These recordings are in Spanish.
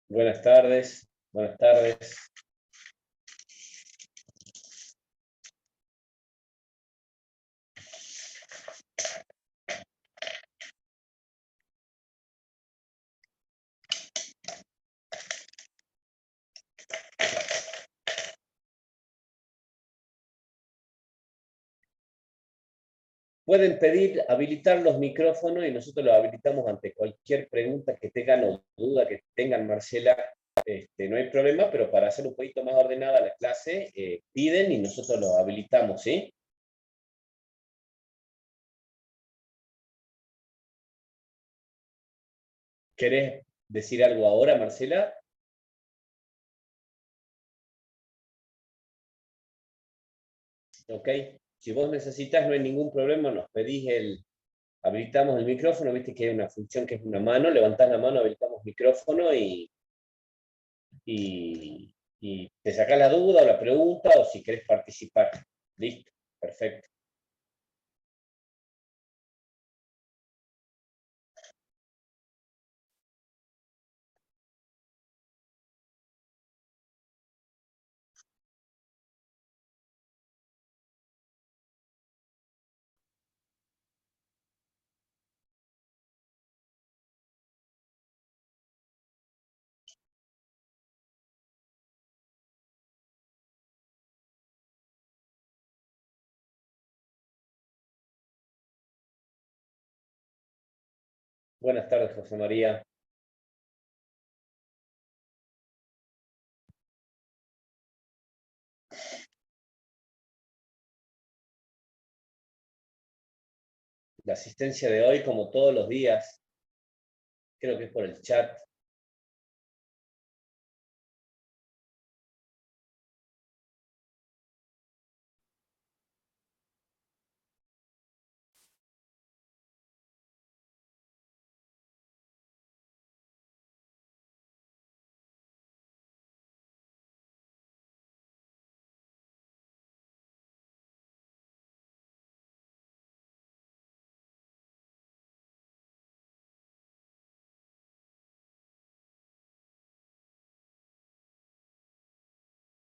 Buenas tardes, buenas tardes. Pueden pedir habilitar los micrófonos y nosotros los habilitamos ante cualquier pregunta que tengan o duda que tengan, Marcela. No hay problema, pero para hacer un poquito más ordenada la clase, piden y nosotros los habilitamos, ¿sí? ¿Querés decir algo ahora, Marcela? Ok. Si vos necesitas, no hay ningún problema, nos pedís habilitamos el micrófono, viste que hay una función que es una mano, levantás la mano, habilitamos micrófono y te sacás la duda o la pregunta o si querés participar. Listo, perfecto. Buenas tardes, José María. La asistencia de hoy, como todos los días, creo que es por el chat.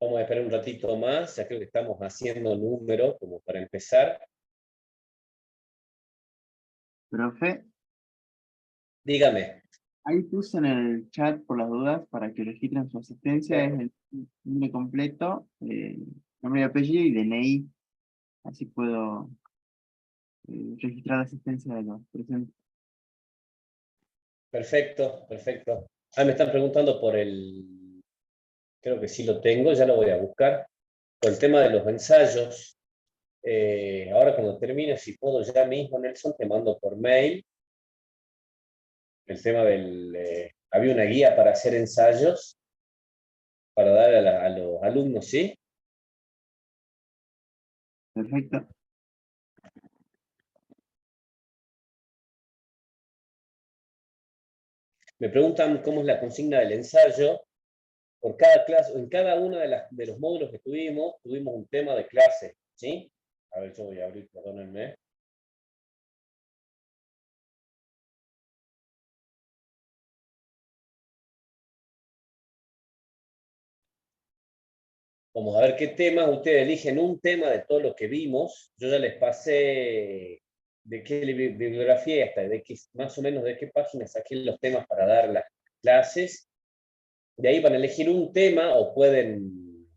Vamos a esperar un ratito más, ya creo que estamos haciendo número como para empezar. Profe, Dígame. ahí puse en el chat por las dudas para que registren su asistencia, es el nombre completo, nombre y apellido y DNI, así puedo registrar la asistencia de los presentes. Perfecto, perfecto. Ah, me están preguntando creo que sí lo tengo, ya lo voy a buscar, por el tema de los ensayos. Ahora cuando termine, si puedo ya mismo, Nelson, te mando por mail el tema había una guía para hacer ensayos, para dar a los alumnos, ¿sí? Perfecto. Me preguntan cómo es la consigna del ensayo. Por cada clase, en cada uno de los módulos que tuvimos un tema de clase, ¿sí? A ver, yo voy a abrir, perdónenme. Vamos a ver qué temas, ustedes eligen un tema de todo lo que vimos. Yo ya les pasé de qué bibliografía hasta más o menos de qué página saqué los temas para dar las clases. De ahí van a elegir un tema o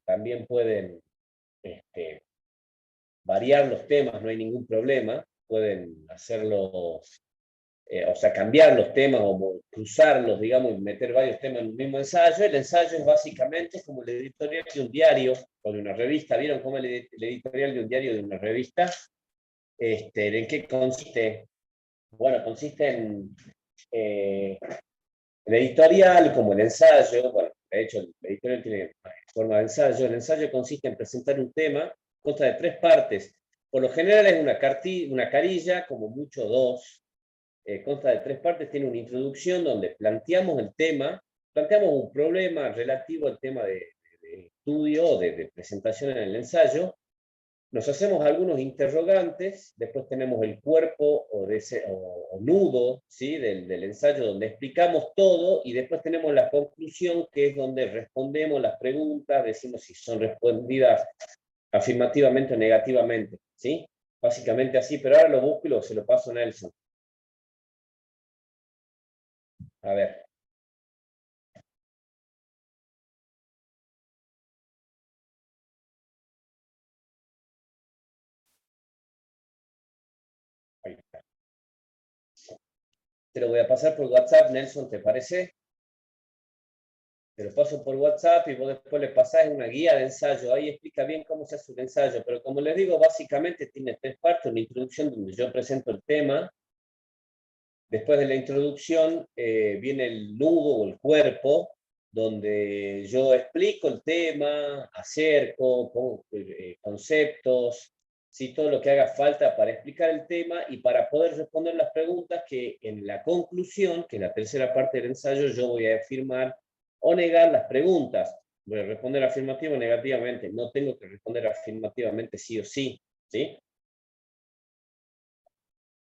también pueden variar los temas, no hay ningún problema. Pueden hacerlos, o sea, cambiar los temas o cruzarlos, digamos, y meter varios temas en un mismo ensayo. El ensayo es básicamente como el editorial de un diario o de una revista. ¿Vieron cómo el editorial de un diario o de una revista? ¿En qué consiste? Bueno, consiste en el editorial como el ensayo. Bueno, de hecho, el editorial tiene forma de ensayo. El ensayo consiste en presentar un tema, consta de 3 partes. Por lo general es una carilla, como mucho 2. Consta de 3 partes, tiene una introducción donde planteamos el tema, planteamos un problema relativo al tema de estudio o de presentación en el ensayo. nos hacemos algunos interrogantes, después tenemos el cuerpo o nudo, ¿sí? del ensayo donde explicamos todo, y después tenemos la conclusión, que es donde respondemos las preguntas, decimos si son respondidas afirmativamente o negativamente, ¿sí? Básicamente así, pero ahora lo busco y se lo paso a Nelson. A ver. Ahí está. Te lo voy a pasar por WhatsApp, Nelson, ¿te parece? Te lo paso por WhatsApp y vos después le pasás una guía de ensayo. Ahí explica bien cómo se hace un ensayo, pero como les digo, básicamente tiene 3 partes. Una introducción donde yo presento el tema. Después de la introducción viene el nudo o el cuerpo, donde yo explico el tema, acerco, pongo conceptos, ¿sí? Todo lo que haga falta para explicar el tema y para poder responder las preguntas, que en la conclusión, que es la tercera parte del ensayo, yo voy a afirmar o negar las preguntas. Voy a responder afirmativo o negativamente. No tengo que responder afirmativamente sí o sí, ¿sí?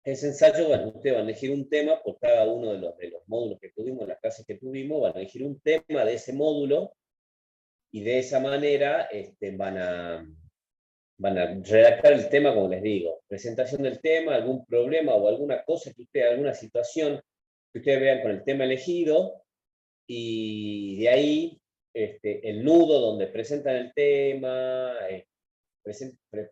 Ese ensayo, bueno, ustedes van a elegir un tema por cada uno de los módulos que tuvimos, las clases que tuvimos, van a elegir un tema de ese módulo y de esa manera van a redactar el tema, como les digo. Presentación del tema, algún problema o alguna cosa que ustedes, alguna situación que ustedes vean con el tema elegido, y de ahí el nudo donde presentan el tema,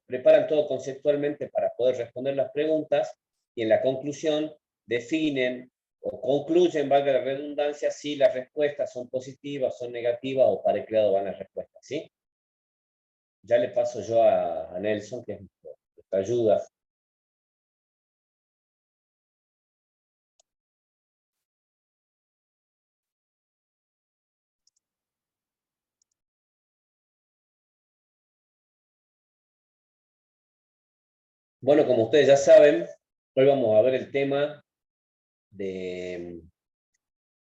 preparan todo conceptualmente para poder responder las preguntas, y en la conclusión definen o concluyen, valga la redundancia, si las respuestas son positivas, son negativas o para qué lado van las respuestas, ¿sí? Ya le paso yo a Nelson, que es nuestra ayuda. Bueno, como ustedes ya saben, hoy vamos a ver el tema de...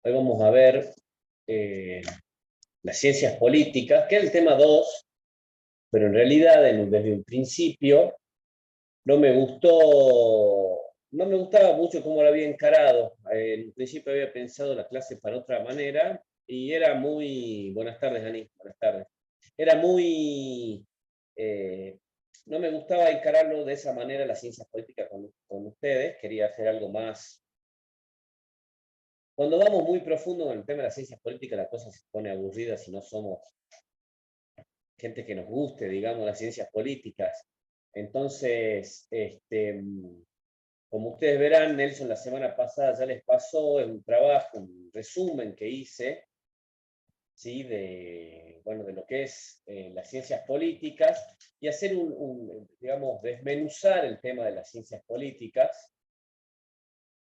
Hoy vamos a ver las ciencias políticas, que es el tema 2, pero en realidad desde un principio no me gustó, no me gustaba mucho cómo lo había encarado. En principio había pensado la clase para otra manera y era muy... Buenas tardes, Ani, buenas tardes. Era muy... eh, no me gustaba encararlo de esa manera, las ciencias políticas con ustedes. Quería hacer algo más... Cuando vamos muy profundo en el tema de las ciencias políticas, la cosa se pone aburrida si no somos gente que nos guste, digamos, las ciencias políticas. Entonces, como ustedes verán, Nelson la semana pasada ya les pasó en un trabajo, un resumen que hice, ¿sí? Bueno, de lo que es las ciencias políticas, y hacer digamos, desmenuzar el tema de las ciencias políticas,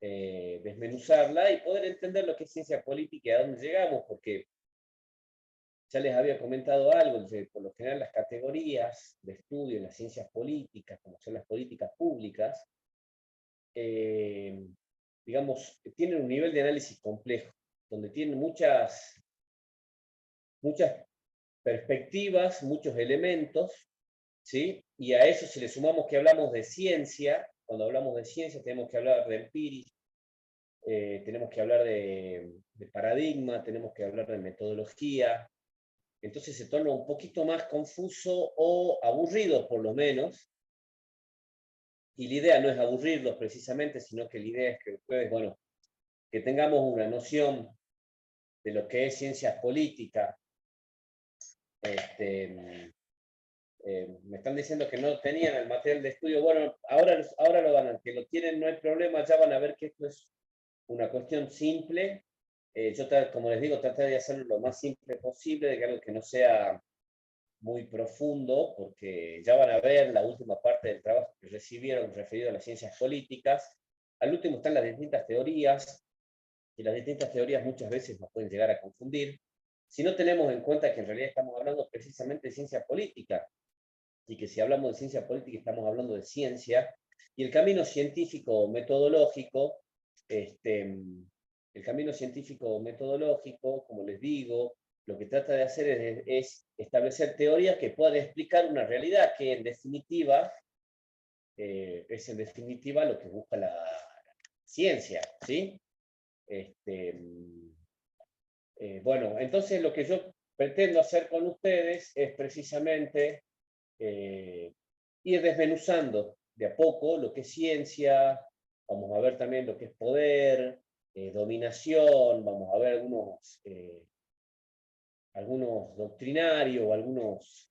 desmenuzarla y poder entender lo que es ciencia política y a dónde llegamos, porque ya les había comentado algo, por lo general las categorías de estudio en las ciencias políticas, como son las políticas públicas, digamos, tienen un nivel de análisis complejo, donde tienen muchas perspectivas, muchos elementos, ¿sí? Y a eso si le sumamos que hablamos de ciencia, cuando hablamos de ciencia tenemos que hablar de empirismo, tenemos que hablar de paradigma, tenemos que hablar de metodología, entonces se torna un poquito más confuso o aburrido por lo menos, y la idea no es aburrirlos precisamente, sino que la idea es que ustedes, bueno, que tengamos una noción de lo que es ciencias políticas. Me están diciendo que no tenían el material de estudio. Bueno, ahora lo van a, que lo tienen, no hay problema, ya van a ver que esto es una cuestión simple. Yo, como les digo, traté de hacerlo lo más simple posible, de que algo que no sea muy profundo, porque ya van a ver la última parte del trabajo que recibieron referido a las ciencias políticas. Al último están las distintas teorías, y las distintas teorías muchas veces nos pueden llegar a confundir, si no tenemos en cuenta que en realidad estamos hablando precisamente de ciencia política, y que si hablamos de ciencia política estamos hablando de ciencia, y el camino científico metodológico, el camino científico metodológico, como les digo, lo que trata de hacer es establecer teorías que puedan explicar una realidad que en definitiva es en definitiva lo que busca la ciencia, ¿sí? Bueno, entonces lo que yo pretendo hacer con ustedes es precisamente ir desmenuzando de a poco lo que es ciencia, vamos a ver también lo que es poder, dominación, vamos a ver algunos doctrinarios o algunos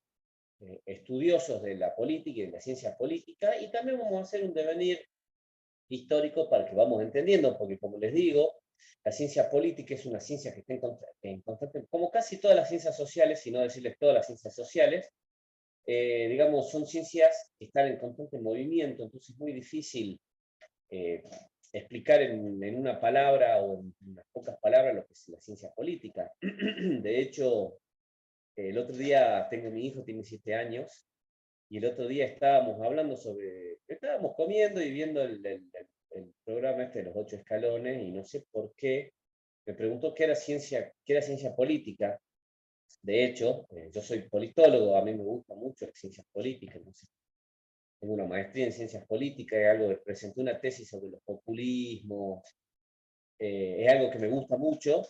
estudiosos de la política y de la ciencia política, y también vamos a hacer un devenir histórico para que vamos entendiendo, porque como les digo, la ciencia política es una ciencia que está en constante, como casi todas las ciencias sociales, si no decirles todas las ciencias sociales, digamos, son ciencias que están en constante movimiento, entonces es muy difícil explicar en una palabra o en unas pocas palabras lo que es la ciencia política. De hecho, el otro día tengo mi hijo, tiene 7 años, y el otro día estábamos comiendo y viendo el programa este de los 8 escalones, y no sé por qué, me preguntó qué era ciencia política. De hecho, yo soy politólogo, a mí me gusta mucho las ciencias políticas, entonces tengo una maestría en ciencias políticas, presenté una tesis sobre los populismos, es algo que me gusta mucho.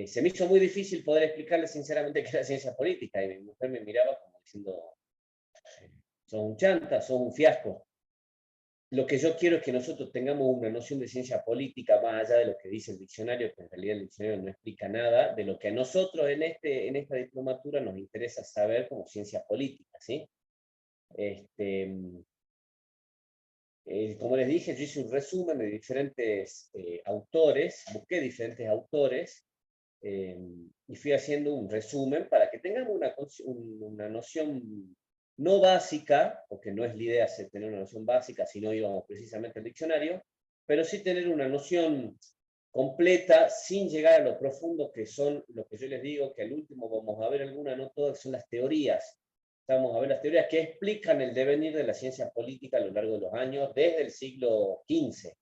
Se me hizo muy difícil poder explicarle sinceramente qué era ciencia política, y mi mujer me miraba como diciendo, sos un chanta, sos un fiasco. Lo que yo quiero es que nosotros tengamos una noción de ciencia política más allá de lo que dice el diccionario, que en realidad el diccionario no explica nada, de lo que a nosotros en esta diplomatura nos interesa saber como ciencia política, ¿sí? Como les dije, yo hice un resumen de diferentes autores, busqué diferentes autores, y fui haciendo un resumen para que tengamos una noción no básica, porque no es la idea tener una noción básica, si no íbamos precisamente al diccionario, pero sí tener una noción completa sin llegar a lo profundo que son lo que yo les digo, que al último vamos a ver algunas, no todas, son las teorías. Vamos a ver las teorías que explican el devenir de la ciencia política a lo largo de los años, desde el siglo XV.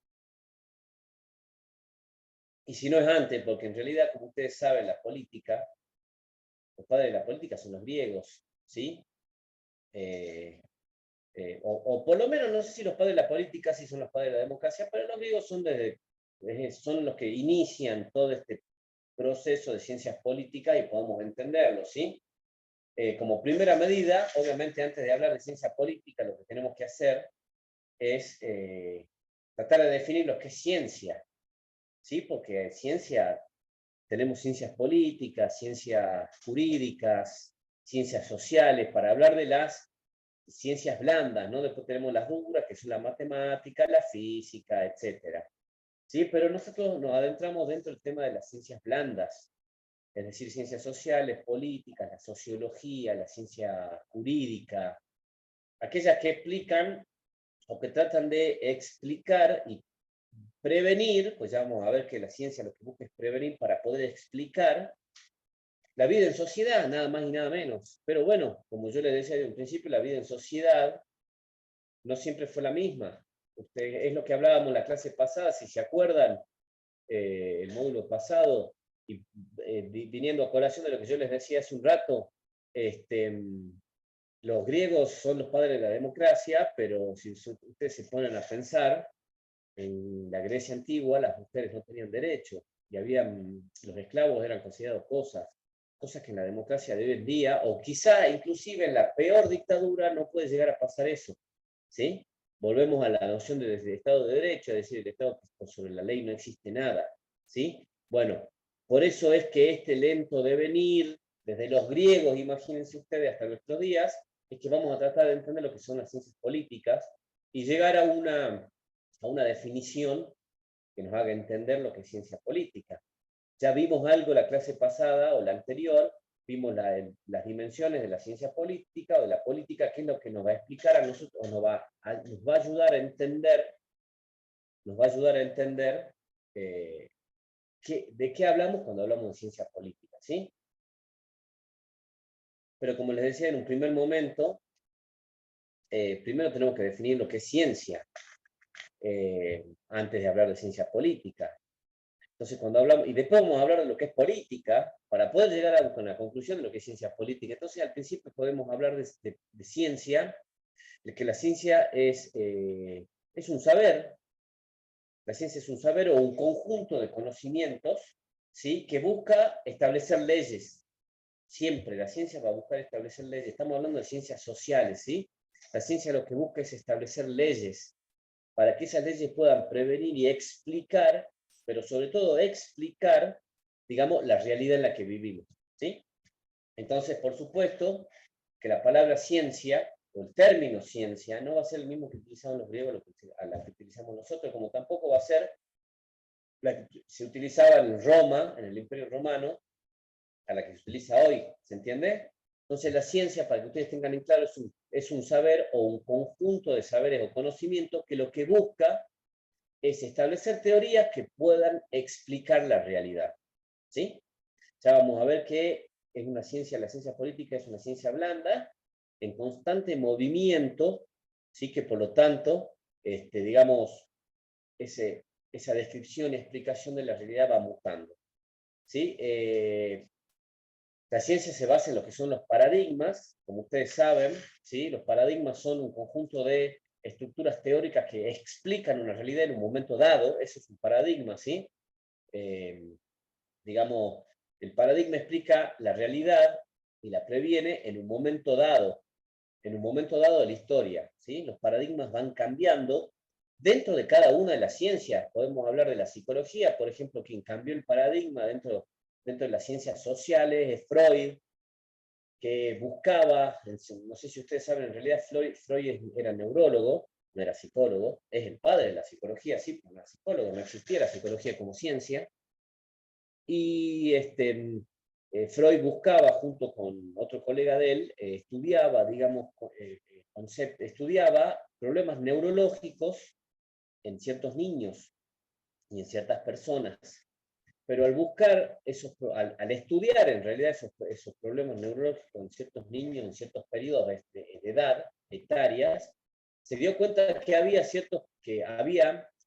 Y si no es antes, porque en realidad, como ustedes saben, la política, los padres de la política son los griegos, ¿sí? O por lo menos, no sé si los padres de la política sí son los padres de la democracia, pero los griegos son los que inician todo este proceso de ciencias políticas y podemos entenderlo, ¿sí? Como primera medida, obviamente antes de hablar de ciencia política, lo que tenemos que hacer es tratar de definir lo que es ciencia, ¿sí? Porque ciencia, tenemos ciencias políticas, ciencias jurídicas, ciencias sociales, para hablar de las ciencias blandas, ¿no? Después tenemos las duras, que son la matemática, la física, etcétera. ¿Sí? Pero nosotros nos adentramos dentro del tema de las ciencias blandas, es decir, ciencias sociales, políticas, la sociología, la ciencia jurídica, aquellas que explican o que tratan de explicar y prevenir, pues ya vamos a ver que la ciencia lo que busca es prevenir para poder explicar la vida en sociedad, nada más y nada menos. Pero bueno, como yo les decía desde un principio, la vida en sociedad no siempre fue la misma. Es lo que hablábamos en la clase pasada, si se acuerdan, el módulo pasado, y viniendo a colación de lo que yo les decía hace un rato, los griegos son los padres de la democracia, pero si ustedes se ponen a pensar, en la Grecia antigua las mujeres no tenían derecho, y los esclavos eran considerados cosas que en la democracia de hoy en día, o quizá inclusive en la peor dictadura, no puede llegar a pasar eso, ¿sí? Volvemos a la noción del Estado de Derecho, es decir, el Estado que sobre la ley no existe nada, ¿sí? Bueno, por eso es que este lento devenir, desde los griegos, imagínense ustedes, hasta nuestros días, es que vamos a tratar de entender lo que son las ciencias políticas y llegar a una definición que nos haga entender lo que es ciencia política. Ya vimos algo la clase pasada o la anterior, vimos las dimensiones de la ciencia política o de la política, que es lo que nos va a explicar a nosotros, nos va a ayudar a entender, de qué hablamos cuando hablamos de ciencia política, ¿sí? Pero como les decía en un primer momento, primero tenemos que definir lo que es ciencia, antes de hablar de ciencia política. Entonces, cuando hablamos, y después vamos a hablar de lo que es política, para poder llegar a una conclusión de lo que es ciencia política. Entonces, al principio podemos hablar de ciencia, de que la ciencia es un saber, la ciencia es un saber o un conjunto de conocimientos, ¿sí?, que busca establecer leyes. Siempre la ciencia va a buscar establecer leyes. Estamos hablando de ciencias sociales, ¿sí? La ciencia lo que busca es establecer leyes, para que esas leyes puedan prevenir y explicar, pero sobre todo explicar, digamos, la realidad en la que vivimos, ¿sí? Entonces, por supuesto, que la palabra ciencia, o el término ciencia, no va a ser el mismo que utilizaban los griegos a la que utilizamos nosotros, como tampoco va a ser la que se utilizaba en Roma, en el Imperio Romano, a la que se utiliza hoy, ¿se entiende? Entonces la ciencia, para que ustedes tengan en claro, es un saber o un conjunto de saberes o conocimientos que lo que busca es establecer teorías que puedan explicar la realidad, ¿sí? Ya vamos a ver que es una ciencia, la ciencia política es una ciencia blanda, en constante movimiento, ¿sí?, que por lo tanto, digamos, esa descripción y explicación de la realidad va mutando, ¿sí? La ciencia se basa en lo que son los paradigmas, como ustedes saben, ¿sí? Los paradigmas son un conjunto de estructuras teóricas que explican una realidad en un momento dado, ese es un paradigma, ¿sí? Eh, digamos, el paradigma explica la realidad y la previene en un momento dado de la historia, ¿sí? Los paradigmas van cambiando dentro de cada una de las ciencias. Podemos hablar de la psicología, por ejemplo, quien cambió el paradigma dentro de las ciencias sociales es Freud, que buscaba, no sé si ustedes saben, en realidad Freud era neurólogo, no era psicólogo, es el padre de la psicología, sí, no era psicólogo, no existía la psicología como ciencia, y Freud buscaba, junto con otro colega de él, estudiaba, digamos, estudiaba problemas neurológicos en ciertos niños y en ciertas personas. Pero al buscar, al estudiar en realidad esos problemas neurológicos en ciertos niños, en ciertos periodos de edad, etarias, se dio cuenta que había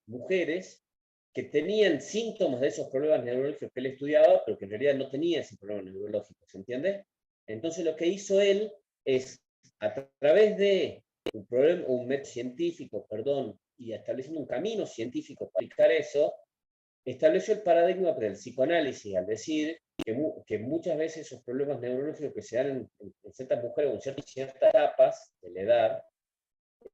mujeres que tenían síntomas de esos problemas neurológicos que él estudiaba, pero que en realidad no tenían ese problema neurológico, ¿se entiende? Entonces lo que hizo él es, a través de un método científico, perdón, y estableciendo un camino científico para aplicar eso, estableció el paradigma del psicoanálisis al decir que muchas veces esos problemas neurológicos que se dan en ciertas mujeres o en ciertas etapas de la edad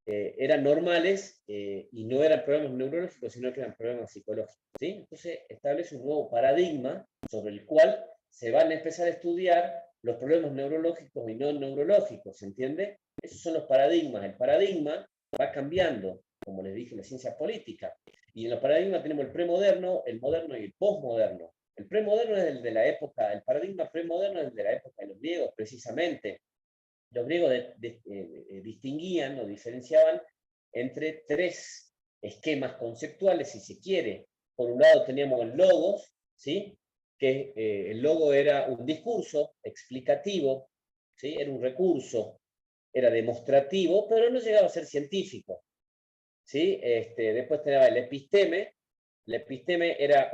eran normales y no eran problemas neurológicos, sino que eran problemas psicológicos, ¿sí? Entonces establece un nuevo paradigma sobre el cual se van a empezar a estudiar los problemas neurológicos y no neurológicos, ¿se entiende? Esos son los paradigmas. El paradigma va cambiando, como les dije, en la ciencia política. Y en los paradigmas tenemos el premoderno, el moderno y el posmoderno. El premoderno es el de la época, el paradigma premoderno es el de la época de los griegos, precisamente. Los griegos distinguían o diferenciaban entre tres esquemas conceptuales, si se quiere. Por un lado teníamos el logos, ¿sí?, que el logo era un discurso explicativo, ¿sí?, era un recurso, era demostrativo, pero no llegaba a ser científico, ¿sí? Después tenía el episteme. El episteme estaba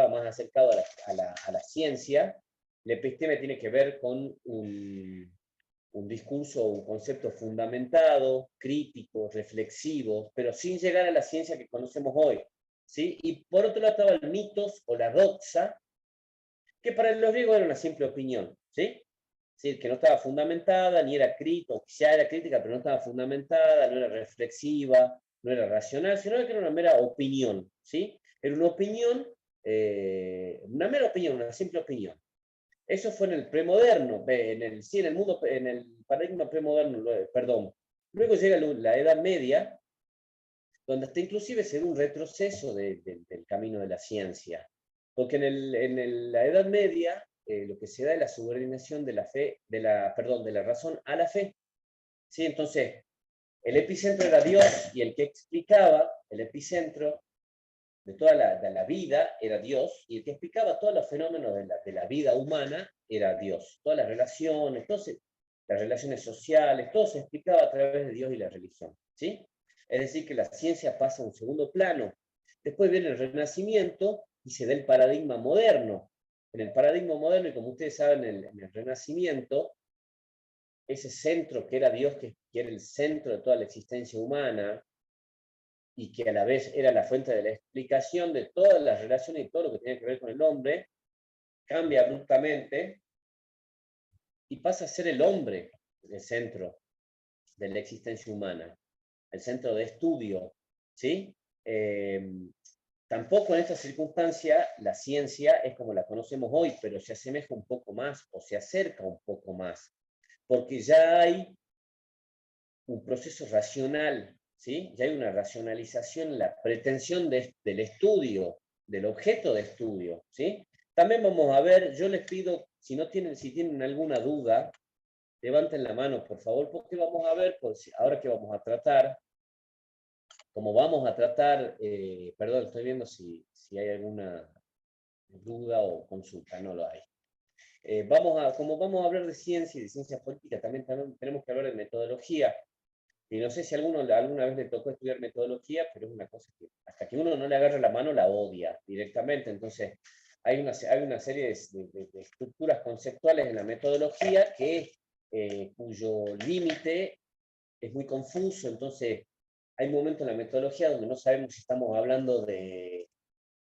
más acercado a la ciencia. El episteme tiene que ver con un discurso, un concepto fundamentado, crítico, reflexivo, pero sin llegar a la ciencia que conocemos hoy, ¿sí? Y por otro lado estaba el mitos o la doxa, que para los griegos era una simple opinión, ¿sí? Sí, que no estaba fundamentada, ni era crítica, ya era crítica, pero no estaba fundamentada, no era reflexiva, no era racional, sino que era una mera opinión, ¿sí? Era una mera opinión, una simple opinión. Eso fue en el premoderno, sí, en el paradigma premoderno, perdón. Luego llega la Edad Media, donde hasta inclusive se ve un retroceso del camino de la ciencia. Porque la Edad Media lo que se da es la subordinación de la razón a la fe. ¿Sí? Entonces, el epicentro era Dios y el que explicaba el epicentro de toda la vida era Dios, y el que explicaba todos los fenómenos de la vida humana era Dios. Todas las relaciones sociales, todo se explicaba a través de Dios y la religión, ¿sí? Es decir, que la ciencia pasa a un segundo plano. Después viene el Renacimiento y se da el paradigma moderno. En el paradigma moderno, y como ustedes saben, en el Renacimiento, ese centro que era Dios, que era el centro de toda la existencia humana, y que a la vez era la fuente de la explicación de todas las relaciones y todo lo que tiene que ver con el hombre, cambia abruptamente y pasa a ser el hombre el centro de la existencia humana, el centro de estudio, ¿sí? Tampoco en esta circunstancia la ciencia es como la conocemos hoy, pero se asemeja un poco más o se acerca un poco más, porque ya hay un proceso racional, ¿sí? Ya hay una racionalización, la pretensión del estudio, del objeto de estudio, ¿sí? También vamos a ver, yo les pido, si tienen alguna duda, levanten la mano, por favor, porque vamos a ver, pues, ahora que vamos a tratar, como vamos a tratar, perdón, estoy viendo si hay alguna duda o consulta, no lo hay. Como vamos a hablar de ciencia y de ciencias políticas, también tenemos que hablar de metodología. Y no sé si alguna vez le tocó estudiar metodología, pero es una cosa que hasta que uno no le agarra la mano la odia directamente. Entonces, hay una serie de estructuras conceptuales en la metodología cuyo límite es muy confuso. Entonces, hay momentos en la metodología donde no sabemos si estamos hablando de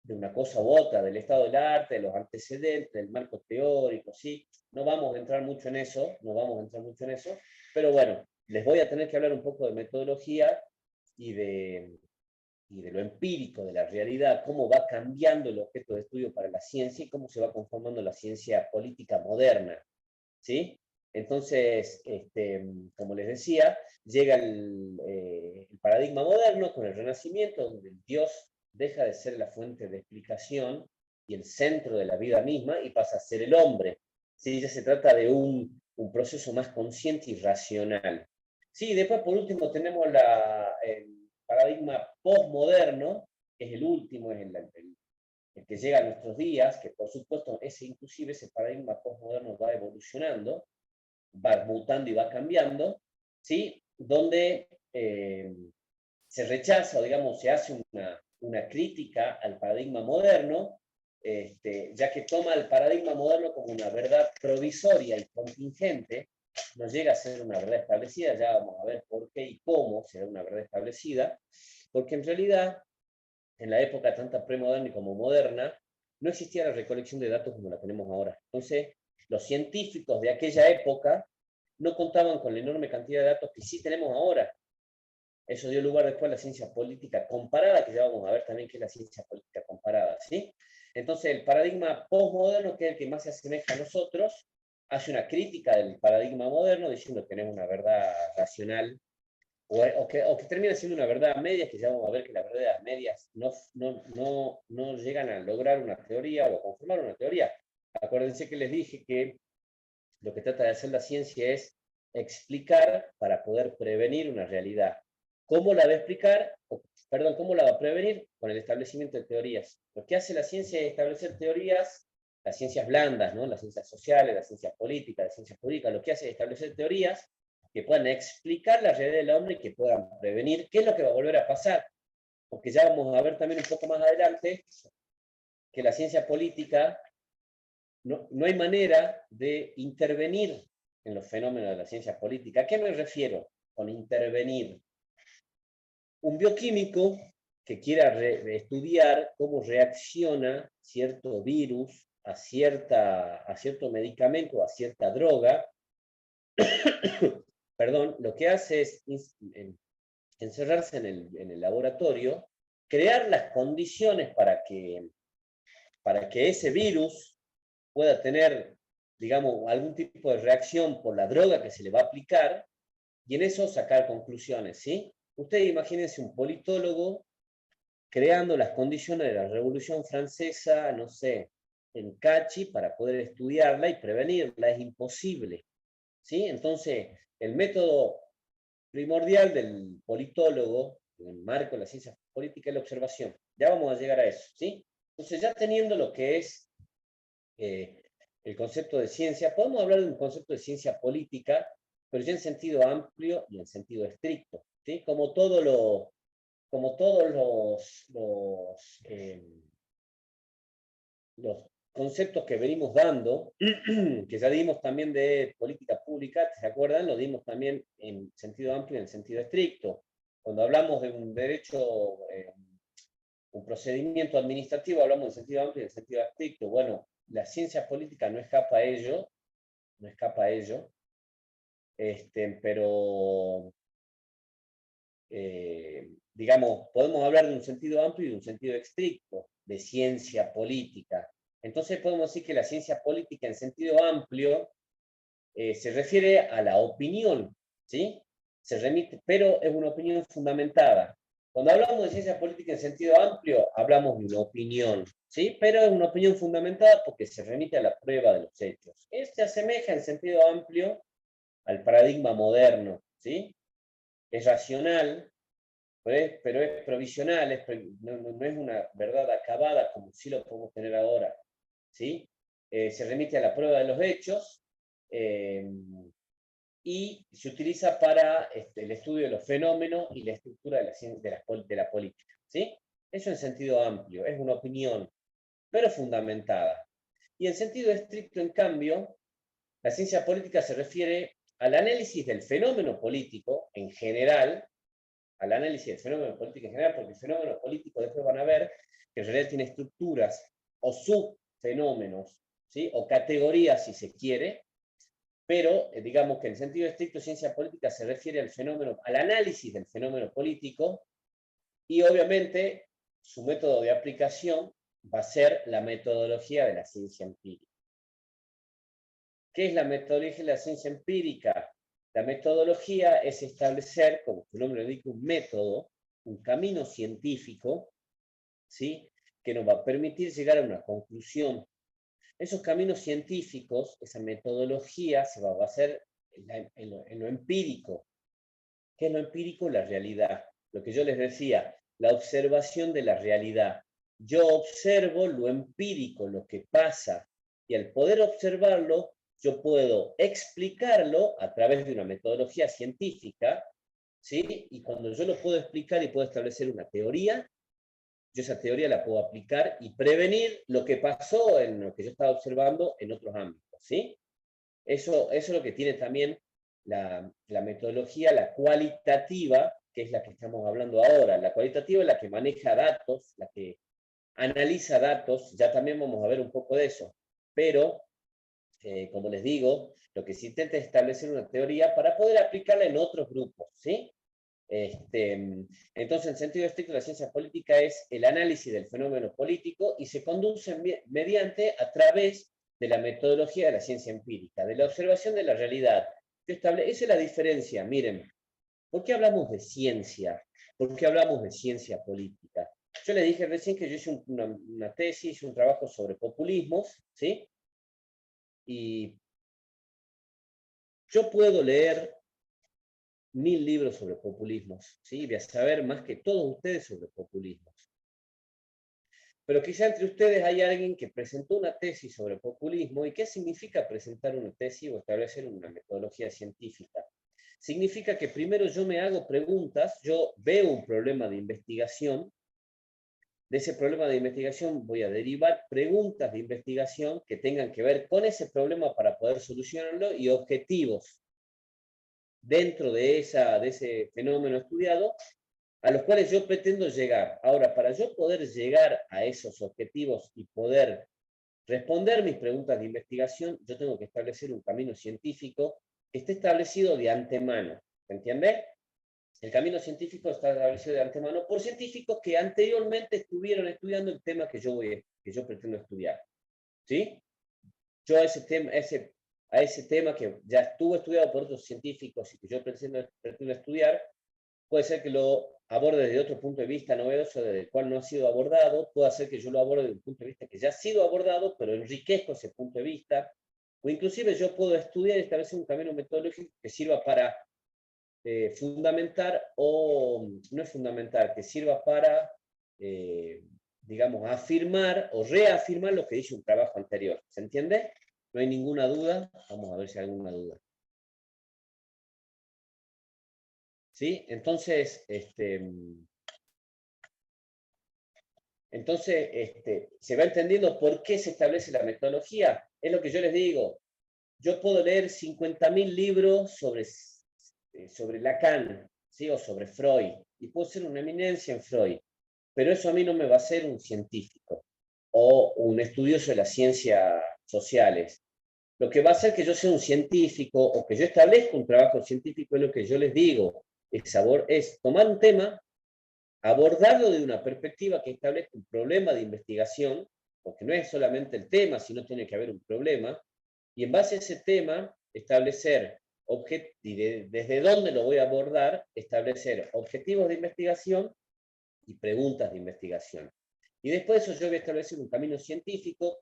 una cosa u otra, del estado del arte, de los antecedentes, del marco teórico, ¿sí? No vamos a entrar mucho en eso, pero bueno, les voy a tener que hablar un poco de metodología y de lo empírico, de la realidad, cómo va cambiando el objeto de estudio para la ciencia y cómo se va conformando la ciencia política moderna, ¿sí? Entonces, como les decía, llega el paradigma moderno con el Renacimiento, donde el Dios deja de ser la fuente de explicación y el centro de la vida misma y pasa a ser el hombre. ¿Sí? Ya se trata de un proceso más consciente y racional. Sí, después por último tenemos el paradigma postmoderno, que es el último, es el que llega a nuestros días, que por supuesto inclusive ese paradigma postmoderno va evolucionando, va mutando y va cambiando, ¿sí? Donde se rechaza o digamos se hace una crítica al paradigma moderno, ya que toma el paradigma moderno como una verdad provisoria y contingente, no llega a ser una verdad establecida, ya vamos a ver por qué y cómo será una verdad establecida, porque en realidad, en la época tanto premoderna como moderna, no existía la recolección de datos como la tenemos ahora. Entonces, los científicos de aquella época no contaban con la enorme cantidad de datos que sí tenemos ahora. Eso dio lugar después a la ciencia política comparada, que ya vamos a ver también qué es la ciencia política comparada, ¿sí? Entonces, el paradigma postmoderno, que es el que más se asemeja a nosotros, hace una crítica del paradigma moderno, diciendo que tenemos una verdad racional, o que termina siendo una verdad a medias, que ya vamos a ver que las verdades a medias no llegan a lograr una teoría o a conformar una teoría. Acuérdense que les dije que lo que trata de hacer la ciencia es explicar para poder prevenir una realidad. ¿Cómo la va a explicar? Perdón, ¿cómo la va a prevenir? Con el establecimiento de teorías. Lo que hace la ciencia es establecer teorías, las ciencias blandas, ¿no? Las ciencias sociales, las ciencias políticas, las ciencias jurídicas, lo que hace es establecer teorías que puedan explicar la realidad del hombre y que puedan prevenir qué es lo que va a volver a pasar. Porque ya vamos a ver también un poco más adelante que la ciencia política no hay manera de intervenir en los fenómenos de la ciencia política. ¿A qué me refiero con intervenir? Un bioquímico que quiera estudiar cómo reacciona cierto virus a cierto medicamento, a cierta droga, perdón, lo que hace es encerrarse en el laboratorio, crear las condiciones para que ese virus pueda tener, digamos, algún tipo de reacción por la droga que se le va a aplicar y en eso sacar conclusiones, ¿sí? Ustedes imagínense un politólogo creando las condiciones de la Revolución Francesa, no sé, en Cachi para poder estudiarla y prevenirla, es imposible, ¿sí? Entonces, el método primordial del politólogo, en el marco de la ciencia política, es la observación. Ya vamos a llegar a eso, ¿sí? Entonces, ya teniendo lo que es el concepto de ciencia, podemos hablar de un concepto de ciencia política, pero ya en sentido amplio y en sentido estricto, ¿sí? Como todo como todos los conceptos que venimos dando, que ya dimos también de política pública, ¿se acuerdan? Lo dimos también en sentido amplio y en sentido estricto. Cuando hablamos de un derecho, un procedimiento administrativo, hablamos en sentido amplio y en sentido estricto. Bueno, la ciencia política no escapa a ello, no escapa a ello, pero digamos, podemos hablar de un sentido amplio y de un sentido estricto de ciencia política. Entonces podemos decir que la ciencia política en sentido amplio se refiere a la opinión, ¿sí? Se remite, pero es una opinión fundamentada. Cuando hablamos de ciencia política en sentido amplio, hablamos de una opinión, ¿sí? Pero es una opinión fundamentada porque se remite a la prueba de los hechos. Este asemeja en sentido amplio al paradigma moderno, ¿sí? Es racional, pero es provisional, no es una verdad acabada como sí lo podemos tener ahora, ¿sí? Se remite a la prueba de los hechos y se utiliza para el estudio de los fenómenos y la estructura de la política, ¿sí? Eso en sentido amplio, es una opinión, pero fundamentada. Y en sentido estricto, en cambio, la ciencia política se refiere al análisis del fenómeno político en general, al análisis del fenómeno político en general, porque el fenómeno político después van a ver que en realidad tiene estructuras o subfenómenos, ¿sí? O categorías, si se quiere, pero digamos que en sentido estricto ciencia política se refiere al fenómeno, al análisis del fenómeno político, y obviamente su método de aplicación va a ser la metodología de la ciencia empírica. ¿Qué es la metodología de la ciencia empírica? La metodología es establecer, como su nombre lo indica, un método, un camino científico, ¿sí? Que nos va a permitir llegar a una conclusión. Esos caminos científicos, esa metodología, se va a basar en lo empírico. ¿Qué es lo empírico? La realidad. Lo que yo les decía, la observación de la realidad. Yo observo lo empírico, lo que pasa, y al poder observarlo, yo puedo explicarlo a través de una metodología científica, ¿sí? Y cuando yo lo puedo explicar y puedo establecer una teoría, yo esa teoría la puedo aplicar y prevenir lo que pasó en lo que yo estaba observando en otros ámbitos, ¿sí? Eso es lo que tiene también la metodología, la cualitativa, que es la que estamos hablando ahora. La cualitativa es la que maneja datos, la que analiza datos, ya también vamos a ver un poco de eso. Pero, como les digo, lo que se intenta es establecer una teoría para poder aplicarla en otros grupos, ¿sí? Entonces, en sentido estricto, la ciencia política es el análisis del fenómeno político y se conduce mediante, a través de la metodología de la ciencia empírica, de la observación de la realidad. Esa es la diferencia, miren, ¿por qué hablamos de ciencia? ¿Por qué hablamos de ciencia política? Yo les dije recién que yo hice una tesis, un trabajo sobre populismos, ¿sí? Y yo puedo leer 1000 libros sobre populismos, ¿sí? Voy a saber más que todos ustedes sobre populismos. Pero quizá entre ustedes hay alguien que presentó una tesis sobre populismo. ¿Y qué significa presentar una tesis o establecer una metodología científica? Significa que primero yo me hago preguntas, yo veo un problema de investigación, de ese problema de investigación voy a derivar preguntas de investigación que tengan que ver con ese problema para poder solucionarlo y objetivos dentro de ese fenómeno estudiado a los cuales yo pretendo llegar. Ahora, para yo poder llegar a esos objetivos y poder responder mis preguntas de investigación, yo tengo que establecer un camino científico que esté establecido de antemano. ¿Se entiende? El camino científico está establecido de antemano por científicos que anteriormente estuvieron estudiando el tema que yo pretendo estudiar. ¿Sí? Yo a ese tema que ya estuvo estudiado por otros científicos y que yo pretendo estudiar, puede ser que lo aborde desde otro punto de vista novedoso, desde el cual no ha sido abordado, puede ser que yo lo aborde desde un punto de vista que ya ha sido abordado, pero enriquezco ese punto de vista, o inclusive yo puedo estudiar y establecer un camino metodológico que sirva para fundamentar, o no es fundamentar, que sirva para, digamos, afirmar o reafirmar lo que dice un trabajo anterior. ¿Se entiende? No hay ninguna duda. Vamos a ver si hay alguna duda. ¿Sí? Entonces, Entonces, se va entendiendo por qué se establece la metodología. Es lo que yo les digo. Yo puedo leer 50.000 libros sobre Lacan, ¿sí? O sobre Freud, y puedo ser una eminencia en Freud, pero eso a mí no me va a hacer un científico o un estudioso de las ciencias sociales. Lo que va a hacer que yo sea un científico o que yo establezca un trabajo científico es lo que yo les digo, es tomar un tema, abordarlo de una perspectiva que establezca un problema de investigación, porque no es solamente el tema, sino tiene que haber un problema, y en base a ese tema establecer desde dónde lo voy a abordar, establecer objetivos de investigación y preguntas de investigación. Y después de eso yo voy a establecer un camino científico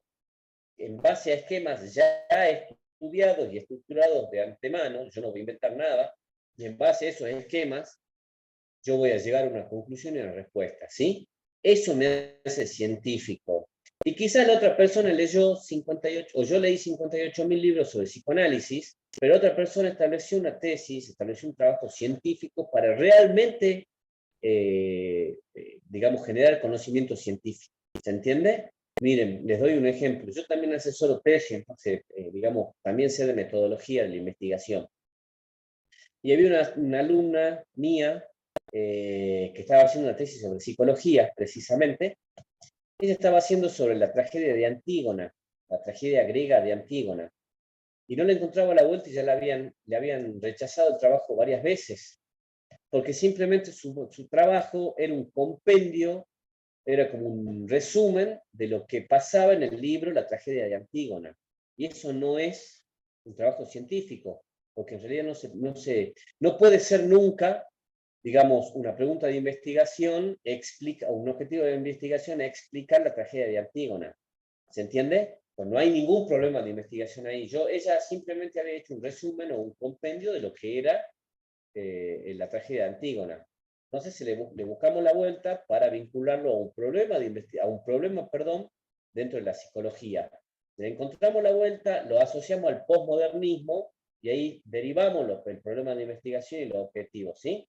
en base a esquemas ya estudiados y estructurados de antemano, yo no voy a inventar nada, y en base a esos esquemas yo voy a llegar a una conclusión y una respuesta, ¿sí? Eso me hace científico. Y quizás la otra persona leyó 58, o yo leí 58.000 libros sobre psicoanálisis, pero otra persona estableció una tesis, estableció un trabajo científico para realmente, digamos, generar conocimiento científico. ¿Se entiende? Miren, les doy un ejemplo. Yo también asesoro tesis, entonces, digamos, también sé de metodología de la investigación. Y había una alumna mía que estaba haciendo una tesis sobre psicología, precisamente. Ella estaba haciendo sobre la tragedia de Antígona, la tragedia griega de Antígona. Y no le encontraba la vuelta y ya le habían rechazado el trabajo varias veces, porque simplemente su trabajo era un compendio, era como un resumen de lo que pasaba en el libro La tragedia de Antígona. Y eso no es un trabajo científico, porque en realidad no puede ser nunca, digamos, una pregunta de investigación, o un objetivo de investigación es explicar la tragedia de Antígona. ¿Se entiende? Pues no hay ningún problema de investigación ahí. Ella simplemente había hecho un resumen o un compendio de lo que era la tragedia de Antígona. Entonces le buscamos la vuelta para vincularlo a un problema, dentro de la psicología. Le encontramos la vuelta, lo asociamos al posmodernismo y ahí derivamos el problema de investigación y los objetivos, ¿sí?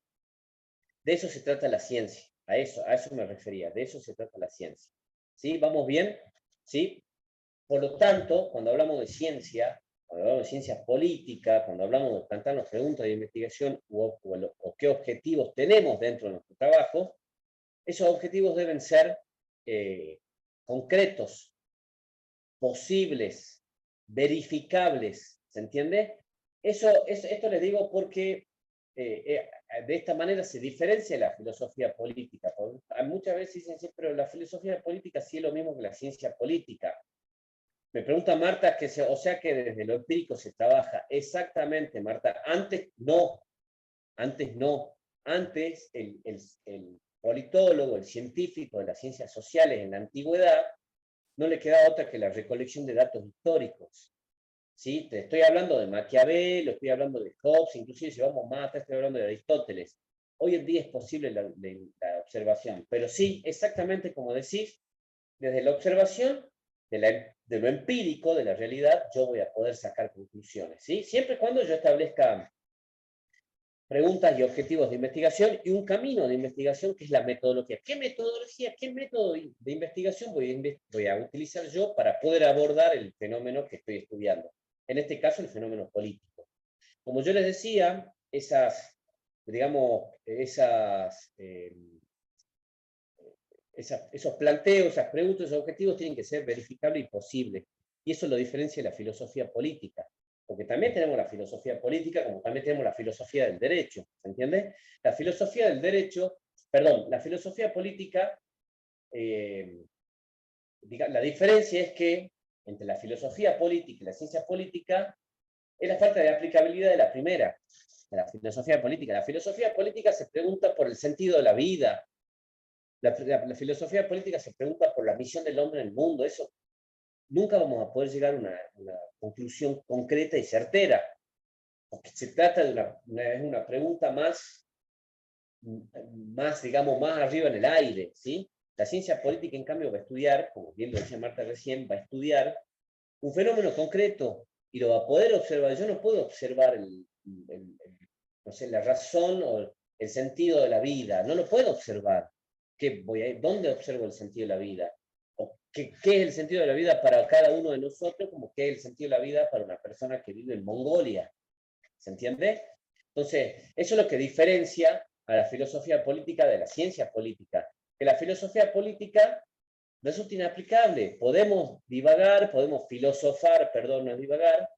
De eso se trata la ciencia, a eso me refería, de eso se trata la ciencia. ¿Sí? ¿Vamos bien? ¿Sí? Por lo tanto, cuando hablamos de ciencia, cuando hablamos de ciencia política, cuando hablamos de plantearnos preguntas de investigación o qué objetivos tenemos dentro de nuestro trabajo, esos objetivos deben ser concretos, posibles, verificables, ¿se entiende? Esto les digo porque de esta manera se diferencia la filosofía política. Muchas veces dicen, sí, pero la filosofía política sí es lo mismo que la ciencia política. Me pregunta Marta, o sea que desde lo empírico se trabaja. Exactamente, Marta. Antes no. Antes el politólogo, el científico de las ciencias sociales en la antigüedad, no le quedaba otra que la recolección de datos históricos. ¿Sí? Te estoy hablando de Maquiavelo, estoy hablando de Hobbes, inclusive si vamos más atrás estoy hablando de Aristóteles. Hoy en día es posible la observación, pero sí, exactamente como decís, desde la observación de lo empírico, de la realidad, yo voy a poder sacar conclusiones, ¿sí? Siempre y cuando yo establezca preguntas y objetivos de investigación y un camino de investigación que es la metodología. ¿Qué metodología, qué método de investigación voy a utilizar yo para poder abordar el fenómeno que estoy estudiando? En este caso, el fenómeno político. Como yo les decía, esos planteos, esas preguntas, esos objetivos tienen que ser verificables y posibles. Y eso lo diferencia de la filosofía política. Porque también tenemos la filosofía política, como también tenemos la filosofía del derecho. ¿Se entiende? La filosofía del derecho, la filosofía política, la diferencia es que entre la filosofía política y la ciencia política es la falta de aplicabilidad de la primera, de la filosofía política. La filosofía política se pregunta por el sentido de la vida. La filosofía política se pregunta por la misión del hombre en el mundo. Eso nunca vamos a poder llegar a una conclusión concreta y certera, porque se trata de una pregunta digamos, más arriba en el aire, ¿sí? La ciencia política, en cambio, va a estudiar, como bien lo decía Marta recién, va a estudiar un fenómeno concreto y lo va a poder observar. Yo no puedo observar no sé, la razón o el sentido de la vida, no lo puedo observar. ¿Dónde observo el sentido de la vida? ¿O qué es el sentido de la vida para cada uno de nosotros? Como qué es el sentido de la vida para una persona que vive en Mongolia. ¿Se entiende? Entonces, eso es lo que diferencia a la filosofía política de la ciencia política. Que la filosofía política resulta inaplicable. Podemos divagar, podemos filosofar, perdón, no es divagar,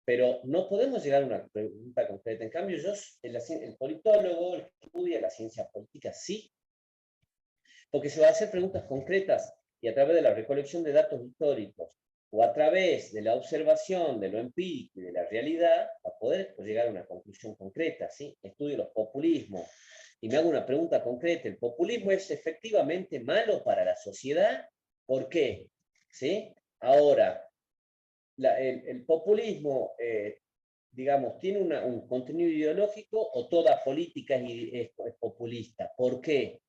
pero no podemos llegar a una pregunta concreta. En cambio, el politólogo, el que estudia la ciencia política, sí, porque se va a hacer preguntas concretas y a través de la recolección de datos históricos o a través de la observación de lo empírico y de la realidad, va a poder llegar a una conclusión concreta, ¿sí? Estudio los populismos y me hago una pregunta concreta. ¿El populismo es efectivamente malo para la sociedad? ¿Por qué? ¿Sí? Ahora, el populismo, digamos, tiene un contenido ideológico o toda política es populista. ¿Por qué?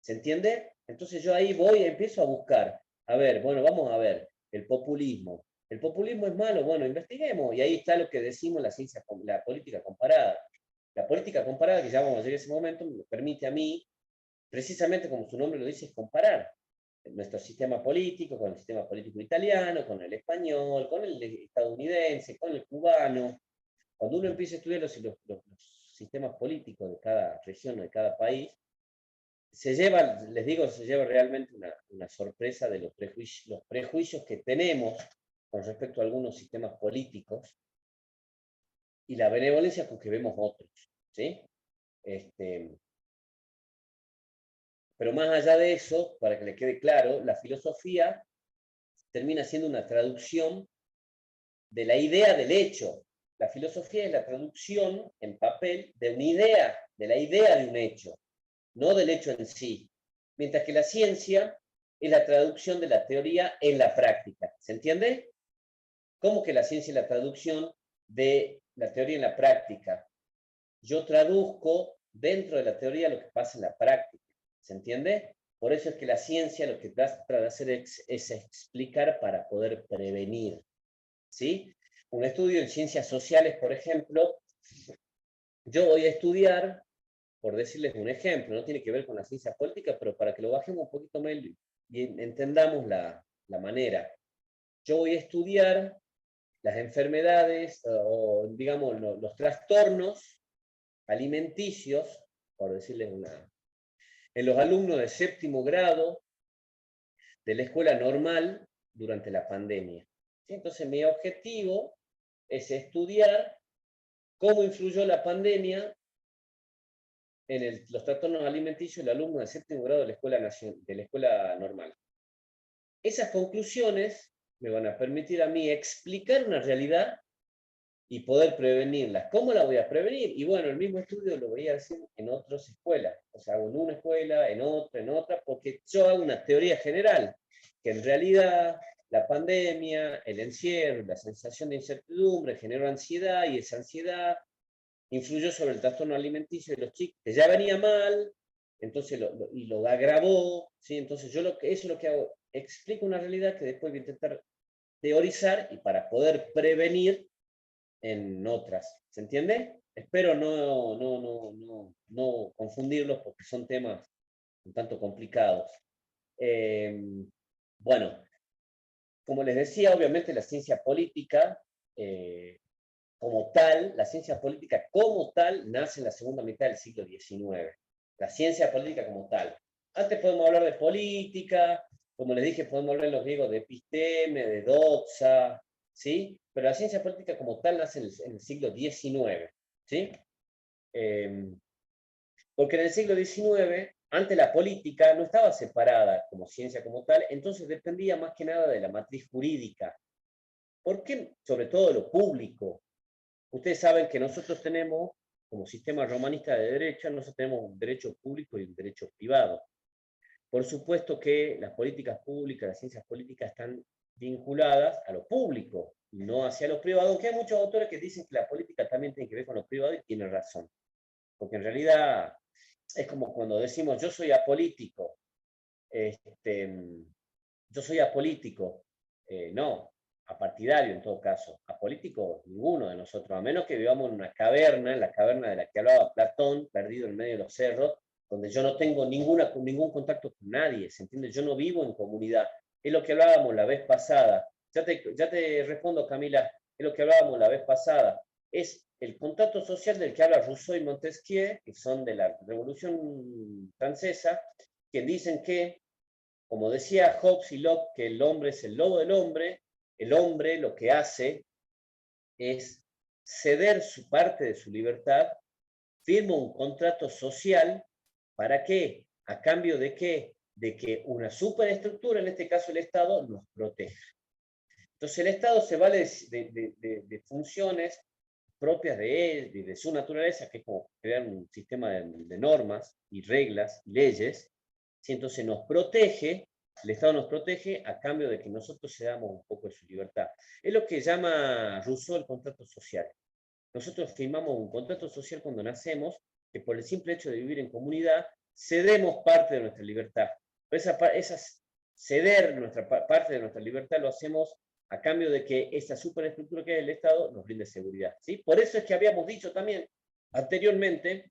¿Se entiende? Entonces yo ahí voy y empiezo a buscar. A ver, bueno, vamos a ver, el populismo. ¿El populismo es malo? Bueno, investiguemos. Y ahí está lo que decimos la ciencia, la política comparada. La política comparada, que ya vamos a llegar a ese momento, me permite a mí, precisamente como su nombre lo dice, es comparar nuestro sistema político con el sistema político italiano, con el español, con el estadounidense, con el cubano. Cuando uno empieza a estudiar los sistemas políticos de cada región o de cada país, se lleva, les digo, se lleva realmente una sorpresa de los prejuicios que tenemos con respecto a algunos sistemas políticos y la benevolencia con que vemos otros, ¿sí? Pero más allá de eso, para que le quede claro, la filosofía termina siendo una traducción de la idea del hecho. La filosofía es la traducción en papel de una idea, de la idea de un hecho, no del hecho en sí. Mientras que la ciencia es la traducción de la teoría en la práctica. ¿Se entiende? ¿Cómo que la ciencia es la traducción de la teoría en la práctica? Yo traduzco dentro de la teoría lo que pasa en la práctica. ¿Se entiende? Por eso es que la ciencia lo que trata de hacer es explicar para poder prevenir. ¿Sí? Un estudio en ciencias sociales, por ejemplo, yo voy a estudiar, por decirles un ejemplo, no tiene que ver con la ciencia política, pero para que lo bajemos un poquito más y entendamos la manera. Yo voy a estudiar las enfermedades o, digamos, los trastornos alimenticios, por decirles en los alumnos de séptimo grado de la escuela normal durante la pandemia. ¿Sí? Entonces, mi objetivo es estudiar cómo influyó la pandemia en los trastornos alimenticios del alumno de séptimo grado de la escuela normal. Esas conclusiones me van a permitir a mí explicar una realidad y poder prevenirla. ¿Cómo la voy a prevenir? Y bueno, el mismo estudio lo voy a hacer en otras escuelas. O sea, hago en una escuela, en otra, porque yo hago una teoría general, que en realidad la pandemia, el encierro, la sensación de incertidumbre generó ansiedad y esa ansiedad influyó sobre el trastorno alimenticio de los chicos, que ya venía mal, entonces lo agravó, ¿sí? Entonces eso es lo que hago, explico una realidad que después voy a intentar teorizar y para poder prevenir en otras. ¿Se entiende? Espero no confundirlos porque son temas un tanto complicados. Bueno, como les decía, obviamente la ciencia política como tal, la ciencia política como tal, nace en la segunda mitad del siglo XIX. La ciencia política como tal. Antes podemos hablar de política, como les dije, podemos hablar en los griegos de episteme, de doxa, ¿sí? Pero la ciencia política como tal nace en el siglo XIX, ¿sí? Porque en el siglo XIX, antes la política no estaba separada como ciencia como tal, entonces dependía más que nada de la matriz jurídica. ¿Por qué? Sobre todo de lo público. Ustedes saben que nosotros tenemos, como sistema romanista de derecho, nosotros tenemos un derecho público y un derecho privado. Por supuesto que las políticas públicas, las ciencias políticas están vinculadas a lo público, y no hacia lo privado, aunque hay muchos autores que dicen que la política también tiene que ver con lo privado y tienen razón. Porque en realidad es como cuando decimos yo soy apolítico, yo soy apolítico. No, apartidario en todo caso, apolítico ninguno de nosotros, a menos que vivamos en una caverna, en la caverna de la que hablaba Platón, perdido en medio de los cerros, donde yo no tengo ningún contacto con nadie, ¿se entiende? Yo no vivo en comunidad. Es lo que hablábamos la vez pasada. Ya te respondo, Camila, es lo que hablábamos la vez pasada. Es el contacto social del que habla Rousseau y Montesquieu, que son de la Revolución Francesa, que dicen que, como decía Hobbes y Locke, que el hombre es el lobo del hombre, el hombre lo que hace es ceder su parte de su libertad, firma un contrato social. ¿Para qué? ¿A cambio de qué? De que una superestructura, en este caso el Estado, nos proteja. Entonces el Estado se vale de funciones propias de él, de su naturaleza, que es como crear un sistema de normas y reglas y leyes. ¿Sí? Entonces nos protege, el Estado nos protege a cambio de que nosotros cedamos un poco de su libertad. Es lo que llama Rousseau el contrato social. Nosotros firmamos un contrato social cuando nacemos, que por el simple hecho de vivir en comunidad, cedemos parte de nuestra libertad. Pero ceder parte de nuestra libertad lo hacemos a cambio de que esta superestructura que es el Estado nos brinde seguridad. ¿Sí? Por eso es que habíamos dicho también anteriormente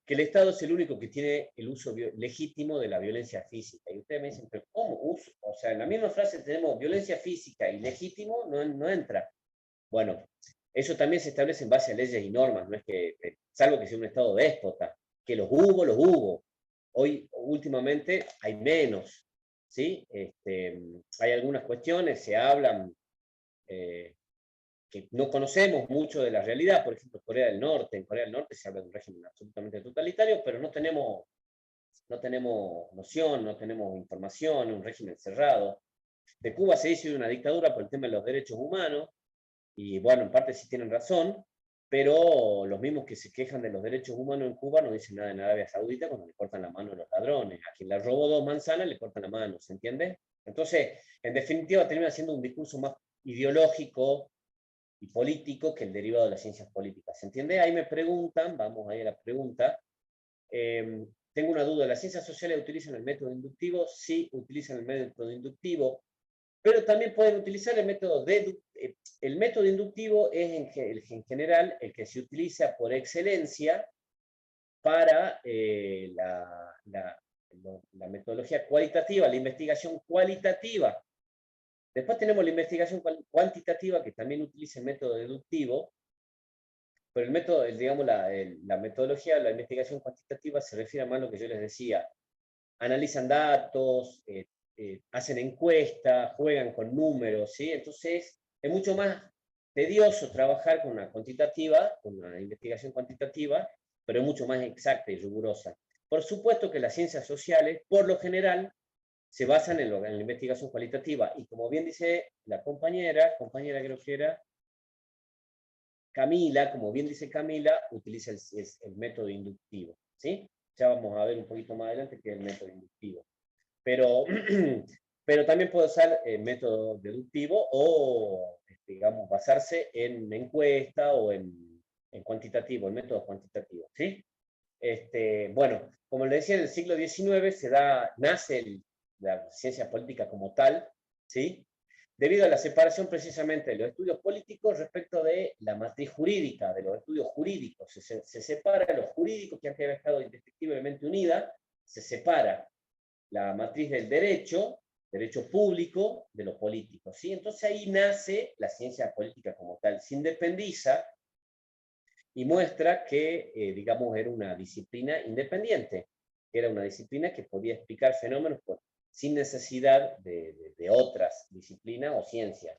que el Estado es el único que tiene el uso legítimo de la violencia física. Y ustedes me dicen, pero ¿cómo uso? O sea, en la misma frase tenemos violencia física y legítimo, no entra. Bueno, eso también se establece en base a leyes y normas, no es que, salvo que sea un Estado déspota, que los hubo. Hoy, últimamente, hay menos, ¿sí? Hay algunas cuestiones, se hablan, que no conocemos mucho de la realidad, por ejemplo, Corea del Norte. En Corea del Norte se habla de un régimen absolutamente totalitario, pero no tenemos noción, no tenemos información, un régimen cerrado. De Cuba se dice una dictadura por el tema de los derechos humanos, y bueno, en parte sí tienen razón, pero los mismos que se quejan de los derechos humanos en Cuba no dicen nada en Arabia Saudita cuando le cortan la mano a los ladrones. A quien le robó 2 manzanas le cortan la mano, ¿se entiende? Entonces, en definitiva, termina siendo un discurso más ideológico y político que el derivado de las ciencias políticas. ¿Se entiende? Ahí me preguntan, vamos ahí a la pregunta. Tengo una duda, ¿las ciencias sociales utilizan el método inductivo? Sí, utilizan el método inductivo, pero también pueden utilizar el método deductivo. El método inductivo es en general el que se utiliza por excelencia para la metodología cualitativa, la investigación cualitativa. Después tenemos la investigación cuantitativa, que también utiliza el método deductivo, pero el método, digamos, la metodología de la investigación cuantitativa se refiere a más a lo que yo les decía. Analizan datos, hacen encuestas, juegan con números, ¿sí? Entonces, es mucho más tedioso trabajar con una cuantitativa, con una investigación cuantitativa, pero es mucho más exacta y rigurosa. Por supuesto que las ciencias sociales, por lo general, se basan en la investigación cualitativa, y como bien dice la compañera creo que era Camila, como bien dice Camila, utiliza el método inductivo, ¿sí? Ya vamos a ver un poquito más adelante qué es el método inductivo. Pero, pero también puede usar el método deductivo o, digamos, basarse en encuesta o en cuantitativo, el método cuantitativo, ¿sí? Bueno, como les decía, en el siglo XIX nace la ciencia política como tal, ¿sí? Debido a la separación precisamente de los estudios políticos respecto de la matriz jurídica, de los estudios jurídicos. Se separa los jurídicos, que antes había estado indefectiblemente unida, se separa la matriz del derecho público, de lo político, ¿sí? Entonces ahí nace la ciencia política como tal, se independiza y muestra que, digamos, era una disciplina independiente, era una disciplina que podía explicar fenómenos sin necesidad de otras disciplinas o ciencias.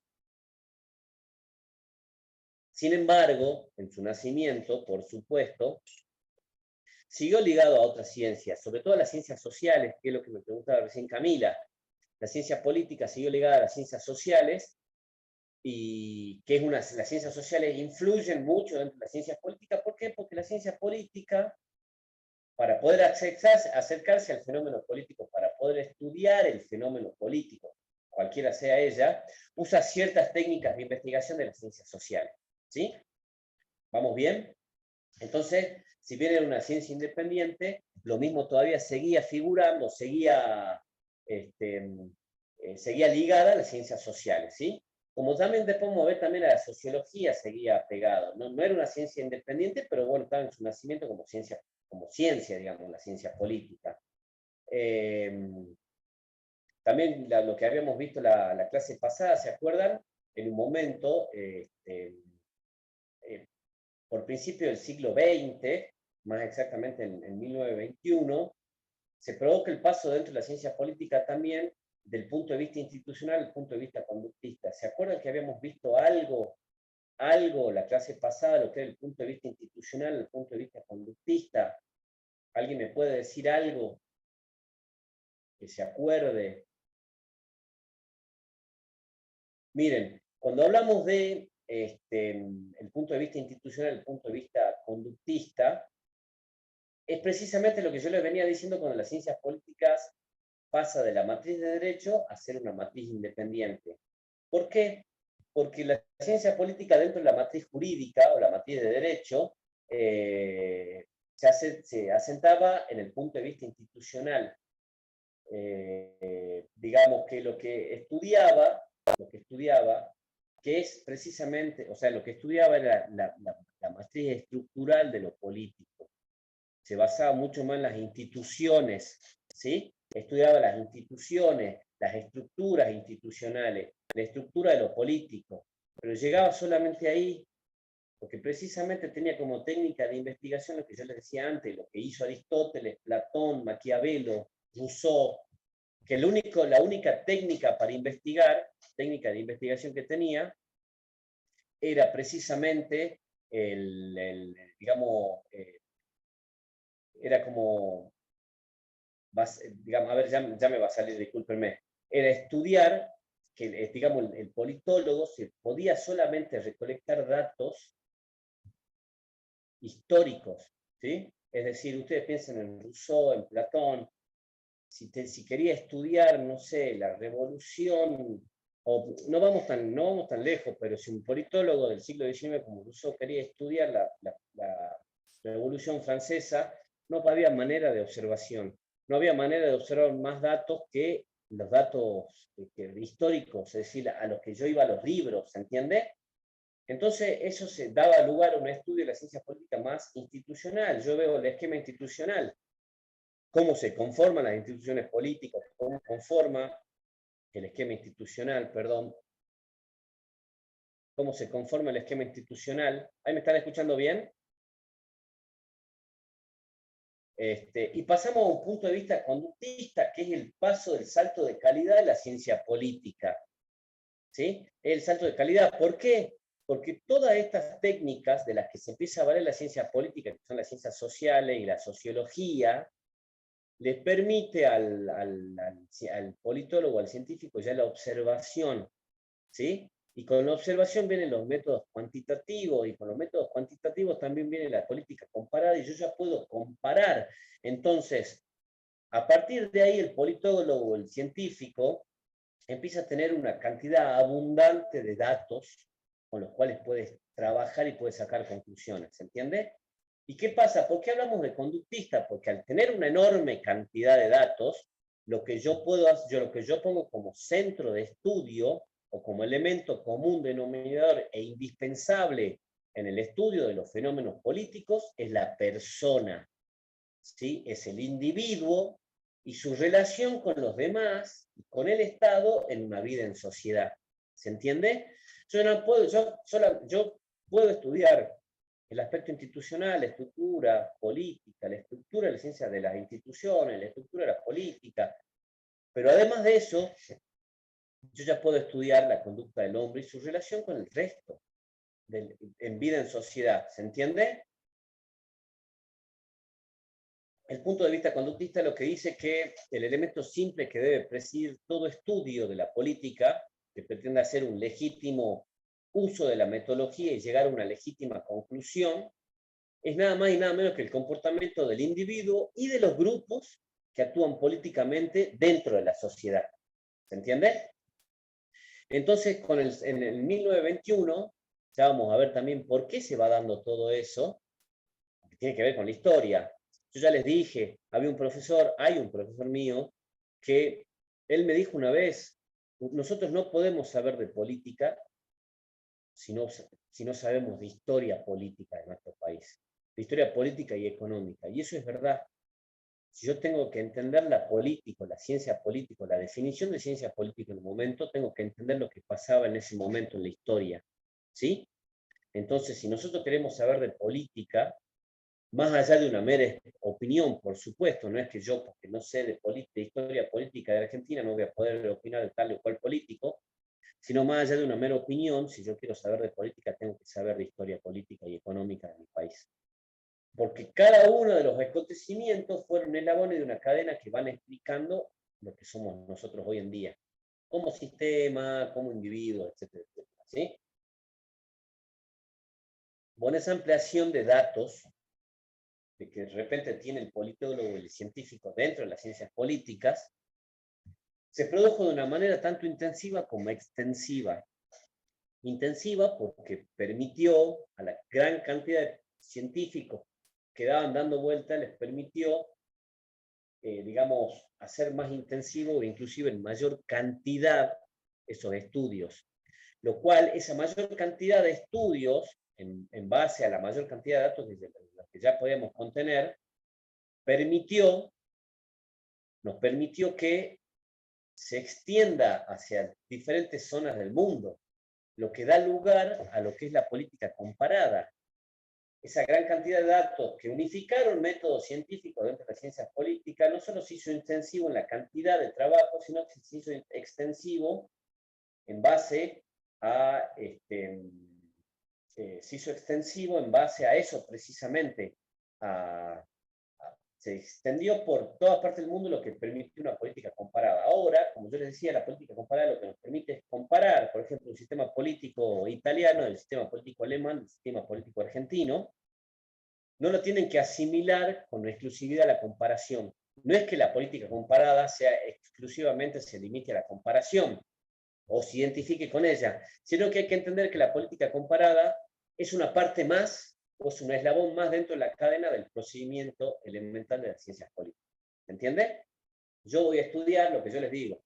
Sin embargo, en su nacimiento, por supuesto, siguió ligado a otras ciencias, sobre todo a las ciencias sociales, que es lo que me preguntaba recién Camila. La ciencia política siguió ligada a las ciencias sociales, y que las ciencias sociales influyen mucho dentro de las ciencias políticas. ¿Por qué? Porque la ciencia política, para poder acercarse al fenómeno político, para poder estudiar el fenómeno político, cualquiera sea ella, usa ciertas técnicas de investigación de las ciencias sociales. ¿Sí? ¿Vamos bien? Entonces, si bien era una ciencia independiente, lo mismo todavía seguía figurando, seguía ligada a las ciencias sociales, ¿sí? Como también podemos ver, también a la sociología seguía pegado. No era una ciencia independiente, pero bueno, estaba en su nacimiento como ciencia como ciencia, digamos, la ciencia política. También lo que habíamos visto la clase pasada, ¿se acuerdan? En un momento, por principio del siglo XX, más exactamente en 1921, se provoca el paso dentro de la ciencia política también del punto de vista institucional al punto de vista conductista. ¿Se acuerdan que habíamos visto algo la clase pasada, lo que es el punto de vista institucional, el punto de vista conductista? ¿Alguien me puede decir algo que se acuerde? Miren, cuando hablamos de el punto de vista institucional, el punto de vista conductista, es precisamente lo que yo les venía diciendo cuando las ciencias políticas pasa de la matriz de derecho a ser una matriz independiente. ¿Por qué? Porque la ciencia política dentro de la matriz jurídica o la matriz de derecho se asentaba en el punto de vista institucional. Digamos que lo que estudiaba, que es precisamente, o sea, lo que estudiaba era la matriz estructural de lo político. Se basaba mucho más en las instituciones, ¿sí? Estudiaba las instituciones, las estructuras institucionales, la estructura de lo político, pero llegaba solamente ahí, porque precisamente tenía como técnica de investigación lo que yo les decía antes, lo que hizo Aristóteles, Platón, Maquiavelo, Rousseau, que la única técnica para investigar, técnica de investigación que tenía, era precisamente digamos, era como, digamos, a ver, ya me va a salir, discúlpenme, era estudiar que, digamos, el politólogo se podía solamente recolectar datos históricos, ¿sí? Es decir, ustedes piensan en Rousseau, en Platón, si quería estudiar, no sé, la revolución, o no vamos tan lejos, pero si un politólogo del siglo XIX como Rousseau quería estudiar la Revolución Francesa, no había manera de observación, no había manera de observar más datos que los datos históricos, es decir, a los que yo iba a los libros, ¿se entiende? Entonces, eso se daba lugar a un estudio de la ciencia política más institucional. Yo veo el esquema institucional, cómo se conforman las instituciones políticas, cómo conforma el esquema institucional, perdón, cómo se conforma el esquema institucional. ¿Ahí me están escuchando bien? Y pasamos a un punto de vista conductista, que es el paso del salto de calidad de la ciencia política. ¿Sí? El salto de calidad. ¿Por qué? Porque todas estas técnicas de las que se empieza a valer la ciencia política, que son las ciencias sociales y la sociología, les permite al politólogo, al científico, ya la observación, ¿sí? Y con la observación vienen los métodos cuantitativos, y con los métodos cuantitativos también viene la política comparada, y yo ya puedo comparar. Entonces, a partir de ahí, el politólogo, el científico, empieza a tener una cantidad abundante de datos con los cuales puedes trabajar y puedes sacar conclusiones, ¿se entiende? ¿Y qué pasa? ¿Por qué hablamos de conductista? Porque al tener una enorme cantidad de datos, lo que yo pongo como centro de estudio o como elemento común denominador e indispensable en el estudio de los fenómenos políticos es la persona, ¿sí? Es el individuo y su relación con los demás y con el Estado en una vida en sociedad. ¿Se entiende? Yo puedo estudiar el aspecto institucional, la estructura política, la estructura de la ciencia de las instituciones, la estructura de la política, pero además de eso, yo ya puedo estudiar la conducta del hombre y su relación con el resto, en vida en sociedad. ¿Se entiende? El punto de vista conductista lo que dice que el elemento simple que debe presidir todo estudio de la política, que pretende hacer un legítimo uso de la metodología y llegar a una legítima conclusión, es nada más y nada menos que el comportamiento del individuo y de los grupos que actúan políticamente dentro de la sociedad. ¿Se entiende? Entonces, en el 1921, ya vamos a ver también por qué se va dando todo eso, que tiene que ver con la historia. Yo ya les dije, hay un profesor mío, que él me dijo una vez, nosotros no podemos saber de política si no sabemos de historia política de nuestro país. de historia política y económica. Y eso es verdad. Si yo tengo que entender la política, la ciencia política, la definición de ciencia política en un momento, tengo que entender lo que pasaba en ese momento en la historia, ¿sí? Entonces, si nosotros queremos saber de política, más allá de una mera opinión, por supuesto, no es que yo, porque no sé de historia política de Argentina, no voy a poder opinar de tal o cual político, sino más allá de una mera opinión, si yo quiero saber de política, tengo que saber de historia política y económica de mi país. Porque cada uno de los acontecimientos fueron eslabones de una cadena que van explicando lo que somos nosotros hoy en día, como sistema, como individuo, etcétera, etcétera, ¿sí? Bueno, esa ampliación de datos de que de repente tiene el politólogo y el científico dentro de las ciencias políticas, se produjo de una manera tanto intensiva como extensiva. Intensiva porque permitió a la gran cantidad de científicos que daban dando vuelta, les permitió, digamos, hacer más intensivo o inclusive en mayor cantidad esos estudios. Lo cual, esa mayor cantidad de estudios, en base a la mayor cantidad de datos desde los que ya podíamos contener, nos permitió que se extienda hacia diferentes zonas del mundo, lo que da lugar a lo que es la política comparada. Esa gran cantidad de datos que unificaron métodos científicos dentro de las ciencias políticas no solo se hizo intensivo en la cantidad de trabajo, sino que se hizo extensivo en base a, se hizo extensivo en base a eso precisamente, se extendió por todas partes del mundo, lo que permite una política comparada. Ahora, como yo les decía, la política comparada lo que nos permite es comparar, por ejemplo, un sistema político italiano, el sistema político alemán, el sistema político argentino. No lo tienen que asimilar con exclusividad a la comparación. No es que la política comparada sea exclusivamente se limite a la comparación o se identifique con ella, sino que hay que entender que la política comparada es una parte más o es un eslabón más dentro de la cadena del procedimiento elemental de las ciencias políticas. ¿Se entiende? Yo voy a estudiar lo que yo les digo.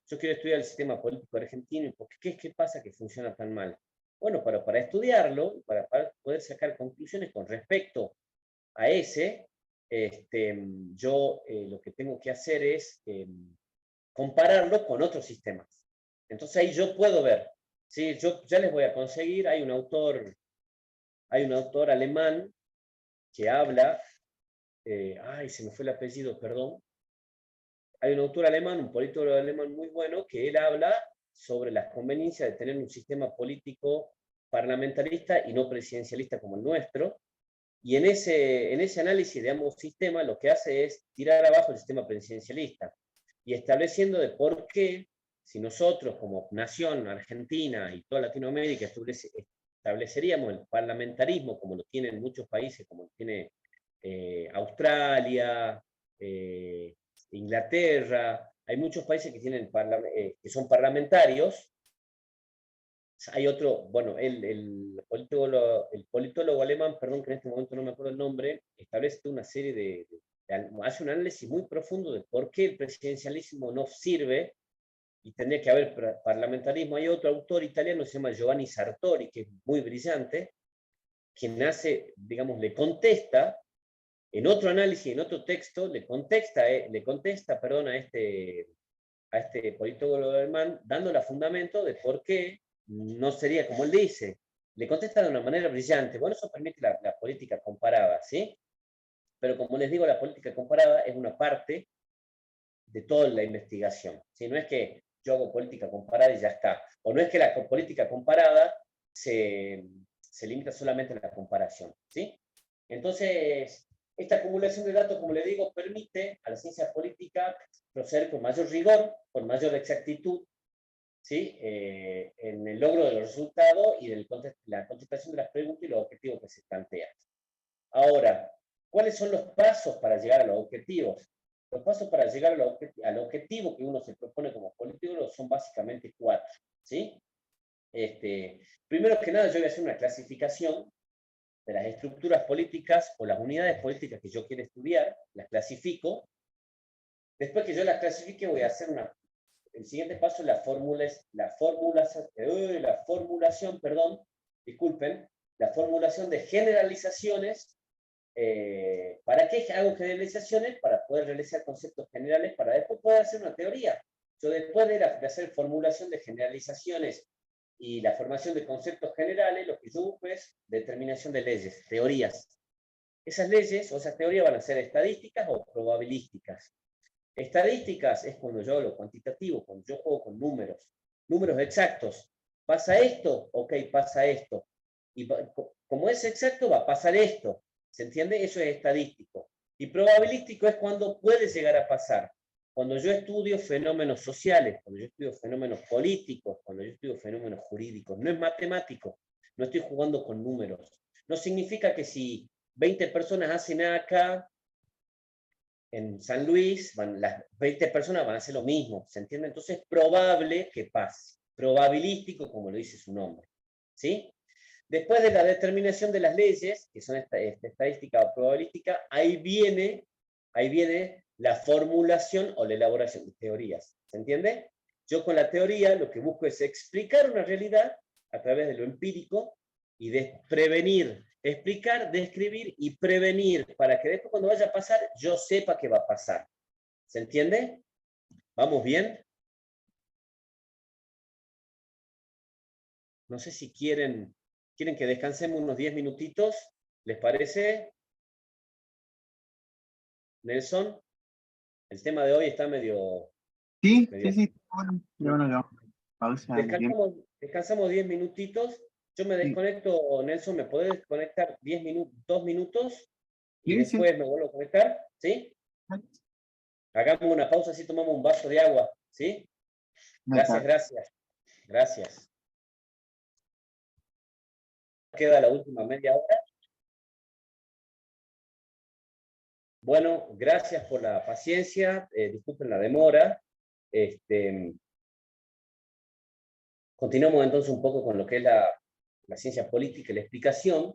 Yo quiero estudiar el sistema político argentino, porque ¿qué pasa que funciona tan mal? Bueno, para estudiarlo, para poder sacar conclusiones con respecto a ese, yo lo que tengo que hacer es compararlo con otros sistemas. Entonces ahí yo puedo ver, ¿sí? Yo ya les voy a conseguir, hay un autor alemán que habla, se me fue el apellido, perdón. Hay un autor alemán, un politólogo alemán muy bueno, que él habla sobre las conveniencias de tener un sistema político parlamentarista y no presidencialista como el nuestro. Y en ese análisis de ambos sistemas lo que hace es tirar abajo el sistema presidencialista y estableciendo de por qué, si nosotros como nación argentina y toda Latinoamérica estableceríamos el parlamentarismo como lo tienen muchos países, como lo tiene Australia, Inglaterra, hay muchos países que, que son parlamentarios. Hay otro, bueno, el politólogo alemán, perdón, que en este momento no me acuerdo el nombre, establece una serie hace un análisis muy profundo de por qué el presidencialismo no sirve y tendría que haber parlamentarismo. Hay otro autor italiano que se llama Giovanni Sartori, que es muy brillante, quien digamos, le contesta, en otro análisis, en otro texto, le contesta a este politólogo alemán, dándole fundamento de por qué no sería como él dice. Le contesta de una manera brillante. Bueno, eso permite la política comparada, ¿sí? Pero como les digo, la política comparada es una parte de toda la investigación, ¿sí? No es que yo hago política comparada y ya está. O no es que la política comparada se limita solamente a la comparación, ¿sí? Entonces, esta acumulación de datos, como le digo, permite a la ciencia política proceder con mayor rigor, con mayor exactitud, ¿sí? En el logro de los resultados y la contestación de las preguntas y los objetivos que se plantean. Ahora, ¿cuáles son los pasos para llegar a los objetivos? Los pasos para llegar al objetivo que uno se propone como político son básicamente 4, ¿sí? Primero que nada, yo voy a hacer una clasificación de las estructuras políticas o las unidades políticas que yo quiero estudiar, las clasifico. Después que yo las clasifique, voy a hacer el siguiente paso es la formulación de generalizaciones ¿Para qué hago generalizaciones? Para poder realizar conceptos generales, para después poder hacer una teoría. Yo después de hacer formulación de generalizaciones y la formación de conceptos generales, lo que yo busco es determinación de leyes, teorías. Esas leyes o esas teorías van a ser estadísticas o probabilísticas. Estadísticas es cuando yo hago lo cuantitativo, cuando yo juego con números, números exactos. ¿Pasa esto? Ok, pasa esto. Y como es exacto, va a pasar esto. ¿Se entiende? Eso es estadístico. Y probabilístico es cuando puede llegar a pasar. Cuando yo estudio fenómenos sociales, cuando yo estudio fenómenos políticos, cuando yo estudio fenómenos jurídicos. No es matemático, no estoy jugando con números. No significa que si 20 personas hacen acá, en San Luis, las 20 personas van a hacer lo mismo, ¿se entiende? Entonces es probable que pase, probabilístico como lo dice su nombre, ¿sí? Después de la determinación de las leyes, que son esta estadística o probabilística, ahí viene la formulación o la elaboración de teorías, ¿se entiende? Yo con la teoría lo que busco es explicar una realidad a través de lo empírico y de prevenir, explicar, describir y prevenir para que después cuando vaya a pasar yo sepa que va a pasar. ¿Se entiende? ¿Vamos bien? No sé si quieren que descansemos unos 10 minutitos. ¿Les parece? Nelson, el tema de hoy está medio... Sí, sí, medio sí, bueno, pero bueno, hagamos pausa de tiempo. descansamos 10 minutitos. Yo me Sí, desconecto, Nelson, ¿me podés desconectar 2 minutos? Y sí, sí. después me vuelvo a conectar, ¿sí? Hagamos una pausa, así tomamos un vaso de agua, ¿sí? Gracias, Nota. gracias. Gracias. Queda la última media hora. Bueno, gracias por la paciencia. Disculpen la demora. Continuamos entonces un poco con lo que es la ciencia política y la explicación.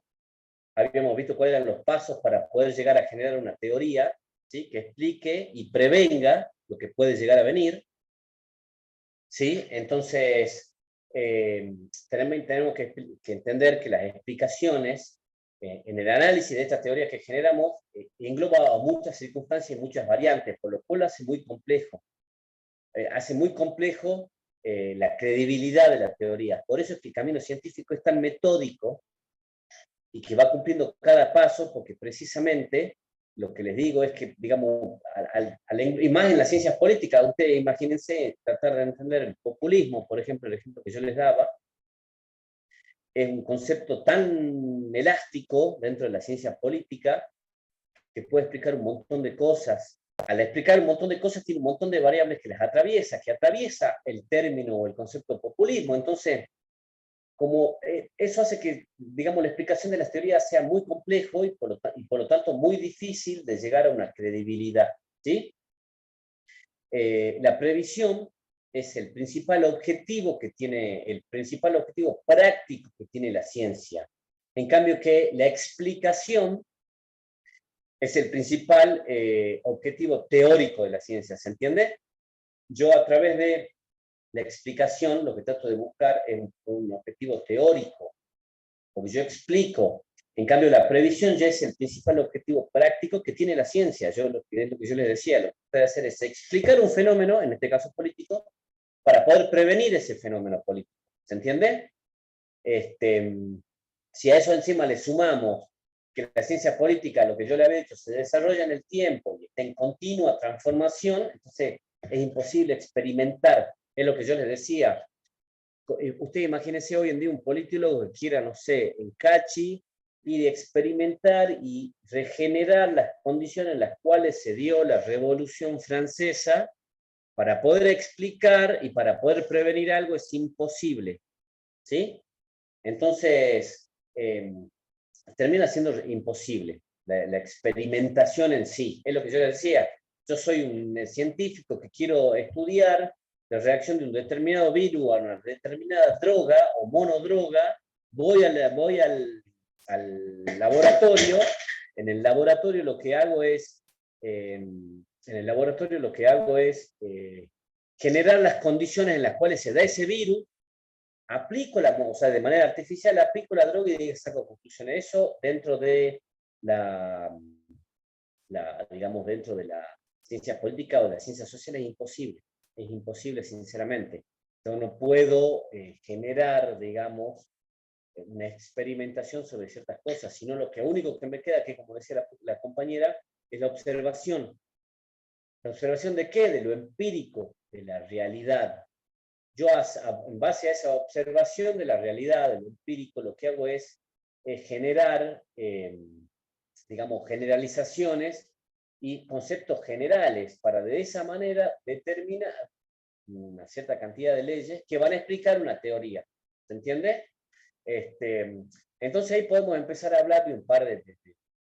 Habíamos visto cuáles eran los pasos para poder llegar a generar una teoría, ¿sí? Que explique y prevenga lo que puede llegar a venir. ¿Sí? Entonces, tenemos que entender que las explicaciones en el análisis de estas teorías que generamos engloba muchas circunstancias y muchas variantes, por lo cual lo hace muy complejo. Hace muy complejo la credibilidad de la teoría. Por eso es que el camino científico es tan metódico y que va cumpliendo cada paso, porque precisamente lo que les digo es que, digamos, y más en las ciencias políticas, ustedes imagínense tratar de entender el populismo, por ejemplo, el ejemplo que yo les daba, es un concepto tan elástico dentro de la ciencia política que puede explicar un montón de cosas. Al explicar un montón de cosas, tiene un montón de variables que las atraviesa, que atraviesa el término o el concepto populismo. Entonces, como eso hace que, digamos, la explicación de las teorías sea muy complejo y por lo tanto muy difícil de llegar a una credibilidad, ¿sí? La previsión es el principal objetivo el principal objetivo práctico que tiene la ciencia. En cambio que la explicación es el principal objetivo teórico de la ciencia, ¿se entiende? Yo a través de la explicación lo que trato de buscar es un objetivo teórico, porque yo explico. En cambio, la previsión ya es el principal objetivo práctico que tiene la ciencia. Lo que yo les decía, lo que puede hacer es explicar un fenómeno, en este caso político, para poder prevenir ese fenómeno político. ¿Se entiende? Si a eso encima le sumamos que la ciencia política, lo que yo le había dicho, se desarrolla en el tiempo y está en continua transformación, entonces es imposible experimentar. Es lo que yo les decía. Usted imagínese hoy en día un politólogo que quiera, no sé, en Cachi, y de experimentar y regenerar las condiciones en las cuales se dio la Revolución Francesa para poder explicar y para poder prevenir algo es imposible, ¿sí? Entonces, termina siendo imposible la experimentación en sí. Es lo que yo decía. Yo soy un científico que quiero estudiar la reacción de un determinado virus a una determinada droga o monodroga, voy al laboratorio. En el laboratorio lo que hago es, generar las condiciones en las cuales se da ese virus, o sea, de manera artificial aplico la droga y saco conclusiones. Eso dentro de digamos, dentro de la ciencia política o de la ciencia social es imposible sinceramente. Yo no puedo generar, digamos, una experimentación sobre ciertas cosas, sino lo único que me queda, que como decía la compañera, es la observación. ¿La observación de qué? De lo empírico, de la realidad. Yo, en base a esa observación de la realidad, de lo empírico, lo que hago es generar, digamos, generalizaciones y conceptos generales para de esa manera determinar una cierta cantidad de leyes que van a explicar una teoría. ¿Se entiende? Entonces ahí podemos empezar a hablar de un par de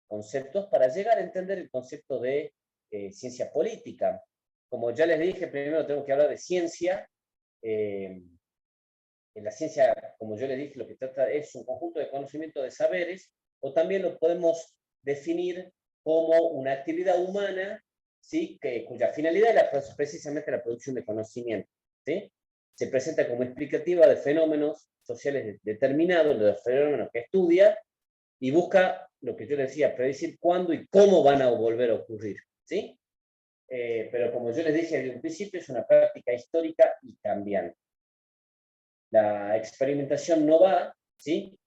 conceptos para llegar a entender el concepto de ciencia política. Como ya les dije, primero tengo que hablar de ciencia. En la ciencia, como yo les dije, lo que trata es un conjunto de conocimientos de saberes, o también lo podemos definir como una actividad humana, ¿sí? Cuya finalidad es precisamente la producción de conocimiento. ¿Sí? Se presenta como explicativa de fenómenos sociales determinados, de los fenómenos que estudia, y busca, lo que yo decía, predecir cuándo y cómo van a volver a ocurrir. ¿Sí? Pero como yo les dije desde un principio, es una práctica histórica y cambiante. La experimentación no va, ¿sí?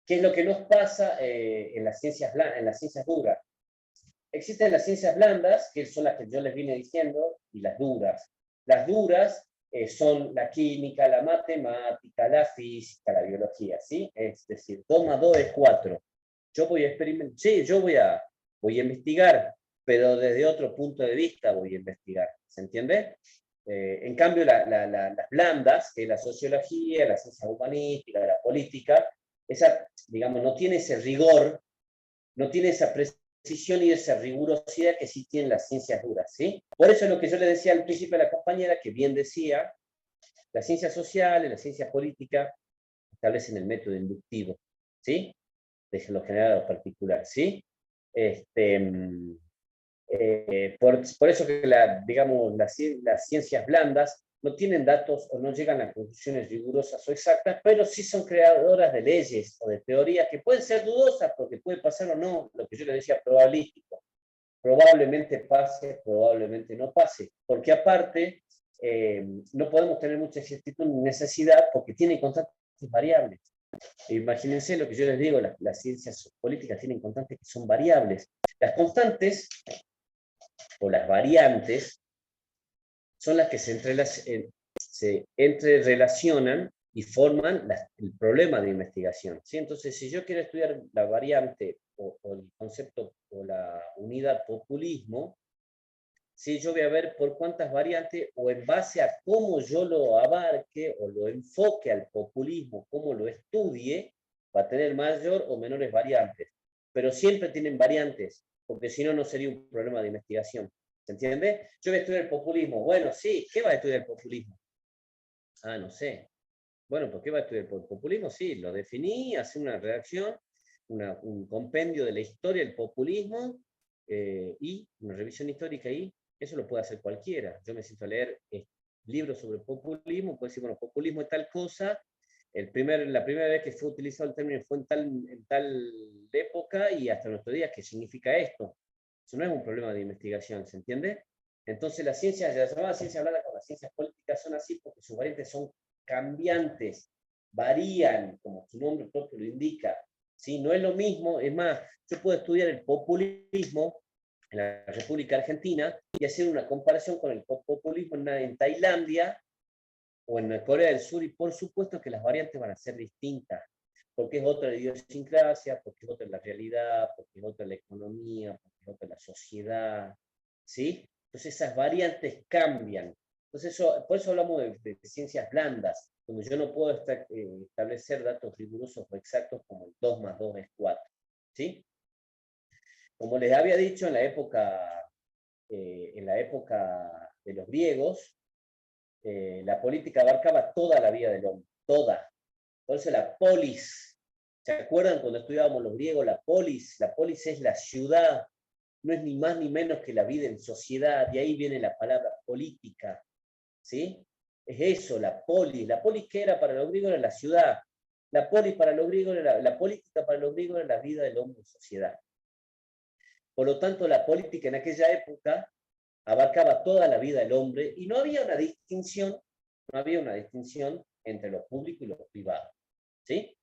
¿Qué es lo que nos pasa en las ciencias duras? Existen las ciencias blandas, que son las que yo les vine diciendo, y las duras. Las duras son la química, la matemática, la física, la biología, ¿sí? Es decir, 2 más 2 es 4. Yo voy a experimentar, sí, yo voy a investigar, pero desde otro punto de vista voy a investigar, ¿se entiende? En cambio, las blandas, que es la sociología, la ciencia humanística, la política, esa, digamos, no tiene ese rigor, no tiene esa precisión y esa rigurosidad que sí tienen las ciencias duras, ¿sí? Por eso es lo que yo le decía al principio a la compañera, que bien decía, las ciencias sociales, la ciencia política establecen el método inductivo, ¿sí? De lo general a lo particular, ¿sí? Por eso que digamos, las ciencias blandas no tienen datos o no llegan a conclusiones rigurosas o exactas, pero sí son creadoras de leyes o de teorías que pueden ser dudosas porque puede pasar o no, lo que yo le decía, probabilístico. Probablemente pase, probablemente no pase, porque aparte no podemos tener mucha exactitud ni necesidad porque tiene constantes variables. Imagínense lo que yo les digo, las ciencias políticas tienen constantes que son variables. Las constantes o las variantes son las que se entrerelacionan y forman el problema de investigación. ¿Sí? Entonces, si yo quiero estudiar la variante o el concepto o la unidad populismo, ¿sí? Yo voy a ver por cuántas variantes o en base a cómo yo lo abarque o lo enfoque al populismo, cómo lo estudie, va a tener mayor o menores variantes. Pero siempre tienen variantes, porque si no, no sería un problema de investigación. ¿Se entiende? Yo voy a estudiar el populismo. Bueno, sí, ¿qué va a estudiar el populismo? Ah, no sé. Bueno, ¿por qué va a estudiar el populismo? Sí, lo definí, hace una redacción, un compendio de la historia del populismo y una revisión histórica ahí. Eso lo puede hacer cualquiera. Yo me siento a leer libros sobre populismo, puedo decir, bueno, populismo es tal cosa. La primera vez que fue utilizado el término fue en tal época y hasta nuestro día, ¿qué significa esto? Eso no es un problema de investigación, ¿se entiende? Entonces las ciencias, las llamadas ciencias blandas como las ciencias políticas son así porque sus variantes son cambiantes, varían, como su nombre propio lo indica. ¿Sí? No es lo mismo, es más, yo puedo estudiar el populismo en la República Argentina y hacer una comparación con el populismo en Tailandia o en Corea del Sur, y por supuesto que las variantes van a ser distintas, porque es otra la idiosincrasia, porque es otra la realidad, porque es otra la economía, porque es otra la sociedad, ¿sí? Entonces esas variantes cambian. Entonces por eso hablamos de ciencias blandas, donde yo no puedo establecer datos rigurosos o exactos como el 2 más 2 es 4, ¿sí? Como les había dicho, en la época de los griegos, la política abarcaba toda la vida del hombre, toda. Por eso la polis, ¿se acuerdan cuando estudiábamos los griegos? La polis es la ciudad, no es ni más ni menos que la vida en sociedad, de ahí viene la palabra política, ¿sí? Es eso, la polis. La polis, ¿qué era para los griegos? Era la ciudad. La polis para los griegos la política para los griegos era la vida del hombre en sociedad. Por lo tanto, la política en aquella época abarcaba toda la vida del hombre y no había una distinción, entre lo público y lo privado. ¿Sí?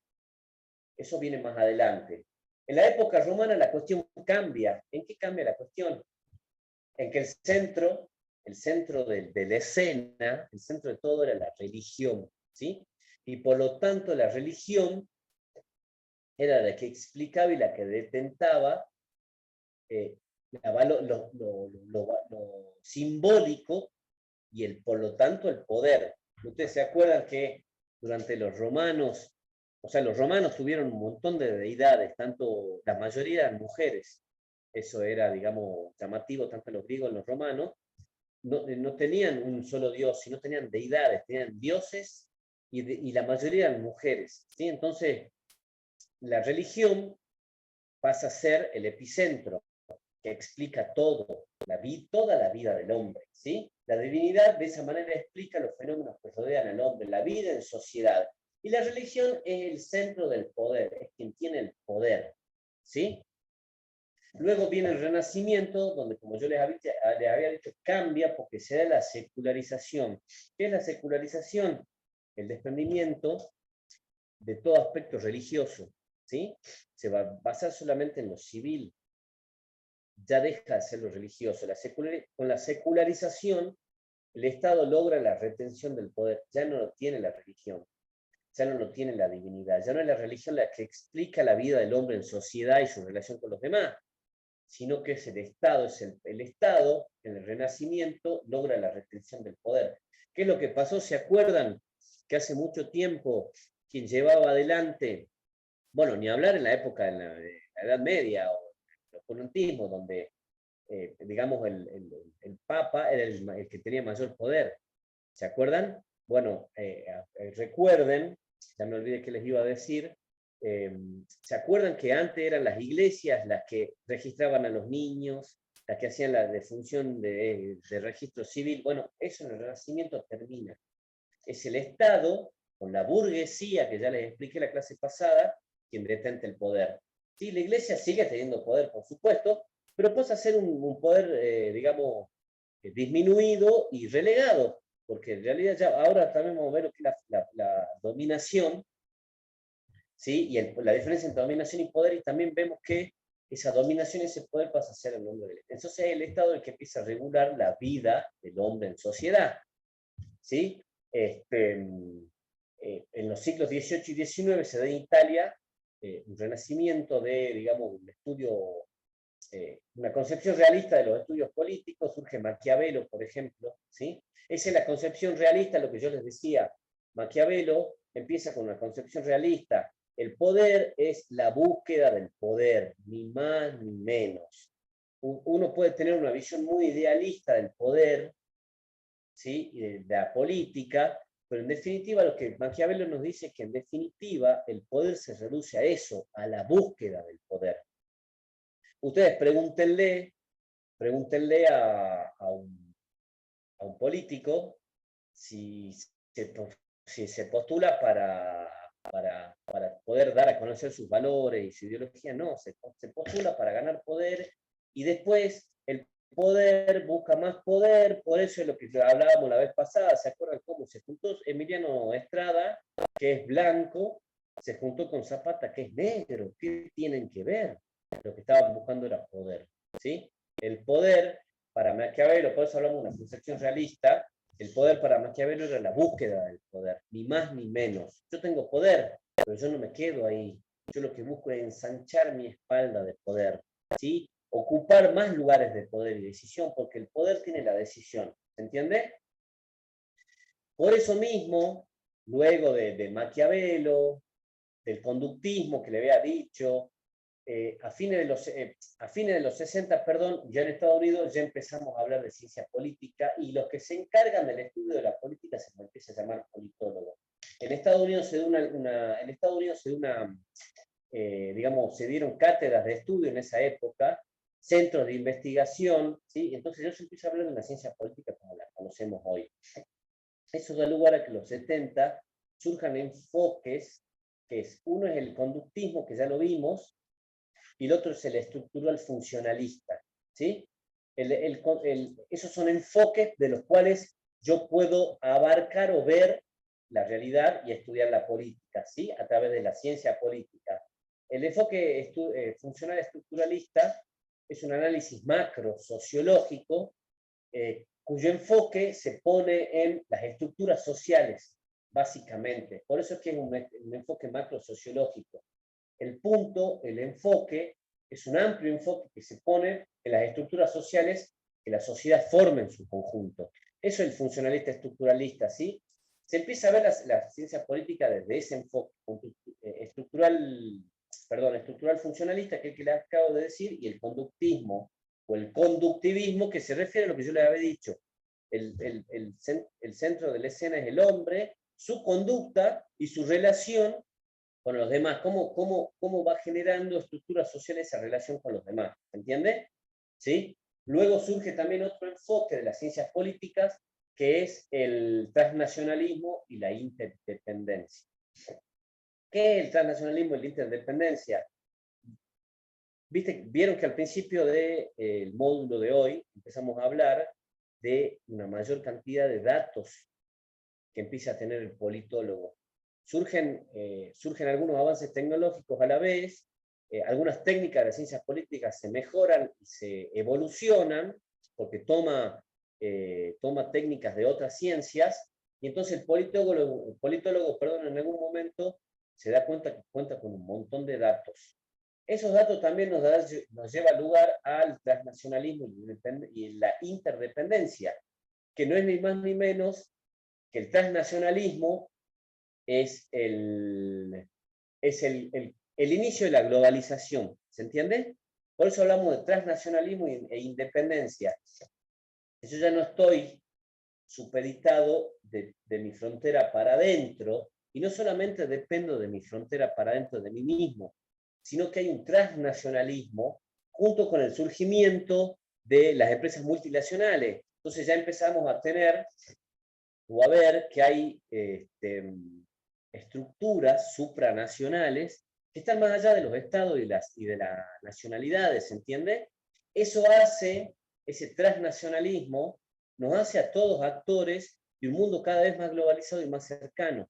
Eso viene más adelante. En la época romana la cuestión cambia. ¿En qué cambia la cuestión? En que el centro de la escena, el centro de todo era la religión, ¿sí? Y por lo tanto la religión era la que explicaba y la que detentaba lo simbólico y por lo tanto el poder. Ustedes se acuerdan que durante los romanos, los romanos tuvieron un montón de deidades, tanto la mayoría eran mujeres. Eso era, digamos, llamativo tanto en los griegos como en los romanos. No tenían un solo dios, sino tenían deidades, tenían dioses y la mayoría eran mujeres. ¿Sí? Entonces, la religión pasa a ser el epicentro que explica todo, toda la vida del hombre. ¿Sí? La divinidad de esa manera explica los fenómenos que rodean al hombre, la vida en sociedad. Y la religión es el centro del poder, es quien tiene el poder. ¿Sí? Luego viene el Renacimiento, donde, como yo les había dicho, cambia porque se da la secularización. ¿Qué es la secularización? El desprendimiento de todo aspecto religioso. ¿Sí? Se va a basar solamente en lo civil. Ya deja de ser lo religioso. Con la secularización, el Estado logra la retención del poder. Ya no lo tiene la religión. Ya no lo tiene la divinidad. Ya no es la religión la que explica la vida del hombre en sociedad y su relación con los demás, sino que es el Estado, el Estado, en el Renacimiento, logra la restricción del poder. ¿Qué es lo que pasó? ¿Se acuerdan que hace mucho tiempo quien llevaba adelante, bueno, ni hablar en la época de la Edad Media o el ocultismo, donde, digamos, el Papa era el que tenía mayor poder? ¿Se acuerdan? Bueno, recuerden, ya me olvidé que les iba a decir, ¿se acuerdan que antes eran las iglesias las que registraban a los niños, las que hacían la defunción de registro civil? Bueno, eso en el Renacimiento termina. Es el Estado, con la burguesía, que ya les expliqué la clase pasada, quien detenta el poder. Sí, la iglesia sigue teniendo poder, por supuesto, pero pasa a ser un poder, digamos, disminuido y relegado, porque en realidad ya ahora también vamos a ver lo que es la dominación, ¿sí? Y la diferencia entre dominación y poder, y también vemos que esa dominación y ese poder pasa a ser el hombre. Entonces es el Estado el que empieza a regular la vida del hombre en sociedad, ¿sí? En los siglos XVIII y XIX se da en Italia un renacimiento de, digamos, un estudio, una concepción realista de los estudios políticos. Surge Maquiavelo, por ejemplo, ¿sí? Esa es la concepción realista, lo que yo les decía. Maquiavelo empieza con una concepción realista. El poder es la búsqueda del poder, ni más ni menos. Uno puede tener una visión muy idealista del poder, ¿sí? Y de la política, pero en definitiva lo que Maquiavelo nos dice es que en definitiva el poder se reduce a eso, a la búsqueda del poder. Ustedes pregúntenle a un político si se postula para poder dar a conocer sus valores y su ideología. No, se postula para ganar poder y después el poder busca más poder. Por eso es lo que hablábamos la vez pasada. ¿Se acuerdan cómo se juntó Emiliano Estrada, que es blanco, se juntó con Zapata, que es negro? ¿Qué tienen que ver? Lo que estaban buscando era poder, ¿sí? El poder, para Maquiavelo, por eso hablamos de una concepción realista, el poder para Maquiavelo era la búsqueda del poder, ni más ni menos. Yo tengo poder, pero yo no me quedo ahí. Yo lo que busco es ensanchar mi espalda de poder, ¿sí? Ocupar más lugares de poder y decisión, porque el poder tiene la decisión. ¿Se entiende? Por eso mismo, luego de Maquiavelo, del conductismo que le había dicho, a fines de los 60, perdón, ya en Estados Unidos ya empezamos a hablar de ciencia política y los que se encargan del estudio de la política se empieza a llamar politólogos. En Estados Unidos se digamos, se dieron cátedras de estudio en esa época, centros de investigación, ¿sí? Entonces ya se empieza a hablar de la ciencia política como la conocemos hoy. Eso da lugar a que en los 70 surjan enfoques que es, uno es el conductismo, que ya lo vimos, y el otro es el estructural funcionalista, ¿sí? Esos son enfoques de los cuales yo puedo abarcar o ver la realidad y estudiar la política, ¿sí? A través de la ciencia política. El enfoque funcional estructuralista es un análisis macro sociológico cuyo enfoque se pone en las estructuras sociales, básicamente. Por eso es que es un enfoque macro sociológico. El punto, el enfoque, es un amplio enfoque que se pone en las estructuras sociales que la sociedad forma en su conjunto. Eso es el funcionalista estructuralista, ¿sí? Se empieza a ver la ciencia política desde ese enfoque estructural funcionalista, que es el que le acabo de decir, y el conductismo, o el conductivismo, que se refiere a lo que yo le había dicho. El centro de la escena es el hombre, su conducta y su relación con los demás, cómo va generando estructuras sociales esa relación con los demás, ¿entiende? ¿Sí? Luego surge también otro enfoque de las ciencias políticas, que es el transnacionalismo y la interdependencia. ¿Qué es el transnacionalismo y la interdependencia? Vieron que al principio del módulo de hoy empezamos a hablar de una mayor cantidad de datos que empieza a tener el politólogo. Surgen algunos avances tecnológicos a la vez, algunas técnicas de las ciencias políticas se mejoran y se evolucionan, porque toma técnicas de otras ciencias, y entonces el politólogo, en algún momento se da cuenta que cuenta con un montón de datos. Esos datos también nos lleva lugar al transnacionalismo y la interdependencia, que no es ni más ni menos que el transnacionalismo es el inicio de la globalización, ¿se entiende? Por eso hablamos de transnacionalismo e independencia. Yo ya no estoy supeditado de mi frontera para adentro, y no solamente dependo de mi frontera para adentro de mí mismo, sino que hay un transnacionalismo junto con el surgimiento de las empresas multinacionales. Entonces ya empezamos a tener o a ver que hay estructuras supranacionales que están más allá de los estados y de las nacionalidades, ¿se entiende? Eso hace, ese transnacionalismo, nos hace a todos actores de un mundo cada vez más globalizado y más cercano.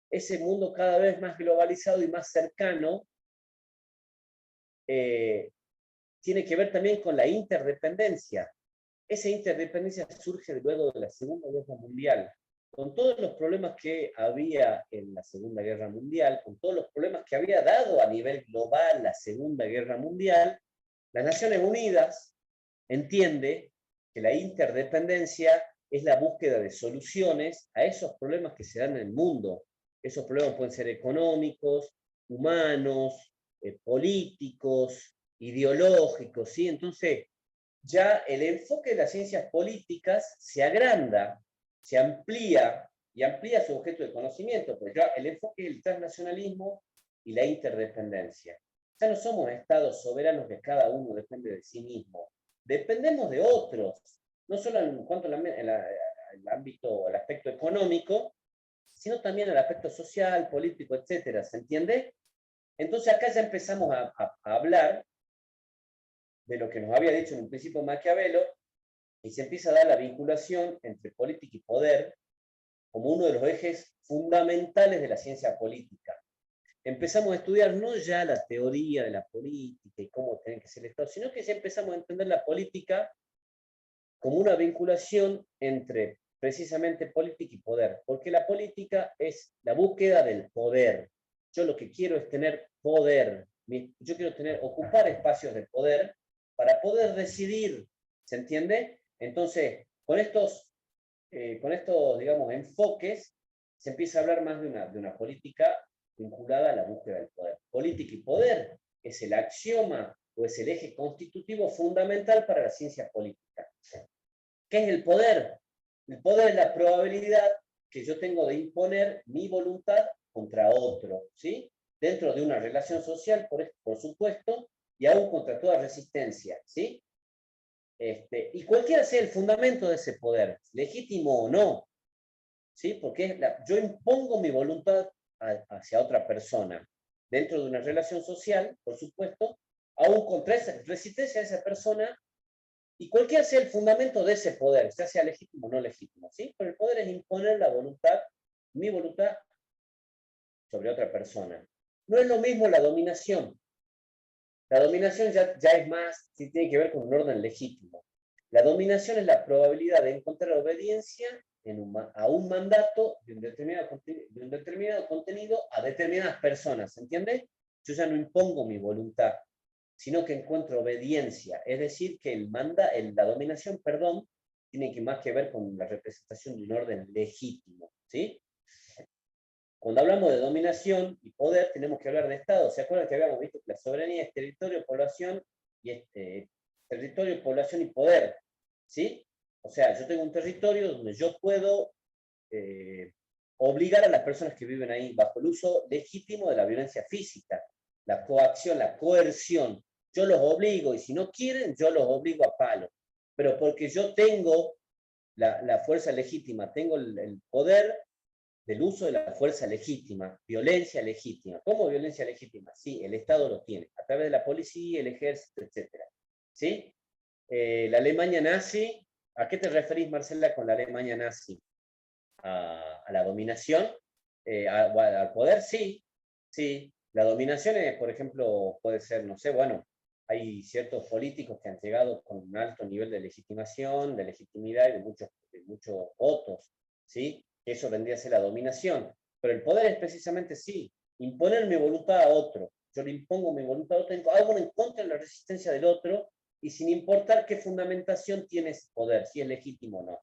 Ese mundo cada vez más globalizado y más cercano tiene que ver también con la interdependencia. Esa interdependencia surge luego de la Segunda Guerra Mundial, con todos los problemas que había en la Segunda Guerra Mundial, con todos los problemas que había dado a nivel global la Segunda Guerra Mundial. Las Naciones Unidas entiende que la interdependencia es la búsqueda de soluciones a esos problemas que se dan en el mundo. Esos problemas pueden ser económicos, humanos, políticos, ideológicos, ¿sí? Entonces, ya el enfoque de las ciencias políticas se agranda, se amplía y amplía su objeto de conocimiento, porque ya el enfoque del transnacionalismo y la interdependencia. Ya no somos estados soberanos que cada uno depende de sí mismo. Dependemos de otros, no solo en cuanto al ámbito, al aspecto económico, sino también al aspecto social, político, etcétera. ¿Se entiende? Entonces acá ya empezamos a hablar de lo que nos había dicho en un principio Maquiavelo, y se empieza a dar la vinculación entre política y poder como uno de los ejes fundamentales de la ciencia política. Empezamos a estudiar no ya la teoría de la política y cómo tiene que ser el Estado, sino que ya empezamos a entender la política como una vinculación entre precisamente política y poder, porque la política es la búsqueda del poder. Yo lo que quiero es tener poder, yo quiero ocupar espacios de poder para poder decidir, ¿se entiende? Entonces, con estos, digamos, enfoques, se empieza a hablar más de una política vinculada a la búsqueda del poder. Política y poder es el axioma o es el eje constitutivo fundamental para la ciencia política. ¿Qué es el poder? El poder es la probabilidad que yo tengo de imponer mi voluntad contra otro, ¿sí? Dentro de una relación social, por supuesto, y aún contra toda resistencia, ¿sí? Y cualquiera sea el fundamento de ese poder, legítimo o no, ¿sí? Porque yo impongo mi voluntad hacia otra persona, dentro de una relación social, por supuesto, aún contra esa resistencia de esa persona, y cualquiera sea el fundamento de ese poder, ya sea legítimo o no legítimo, ¿sí? Pero el poder es imponer la voluntad, mi voluntad, sobre otra persona. No es lo mismo la dominación. La dominación ya es más, sí tiene que ver con un orden legítimo. La dominación es la probabilidad de encontrar obediencia a un mandato de un determinado contenido a determinadas personas, ¿se entiende? Yo ya no impongo mi voluntad, sino que encuentro obediencia. Es decir, que la dominación, perdón, tiene más que ver con la representación de un orden legítimo, ¿sí? Cuando hablamos de dominación y poder, tenemos que hablar de Estado. ¿Se acuerdan que habíamos visto que la soberanía es territorio, población y poder? ¿Sí? O sea, yo tengo un territorio donde yo puedo obligar a las personas que viven ahí bajo el uso legítimo de la violencia física, la coacción, la coerción. Yo los obligo y si no quieren, yo los obligo a palo. Pero porque yo tengo la fuerza legítima, tengo el poder del uso de la fuerza legítima, violencia legítima. ¿Cómo violencia legítima? Sí, el Estado lo tiene, a través de la policía, el ejército, etc. ¿Sí? La Alemania nazi, ¿a qué te referís, Marcela, con la Alemania nazi? ¿A la dominación? ¿Al poder? Sí, sí. La dominación, por ejemplo, puede ser, no sé, bueno, hay ciertos políticos que han llegado con un alto nivel de legitimación, de legitimidad y de muchos votos, ¿sí? Eso vendría a ser la dominación. Pero el poder es precisamente sí, imponer mi voluntad a otro. Yo le impongo mi voluntad a otro, hago en contra de la resistencia del otro y sin importar qué fundamentación tiene ese poder, si es legítimo o no.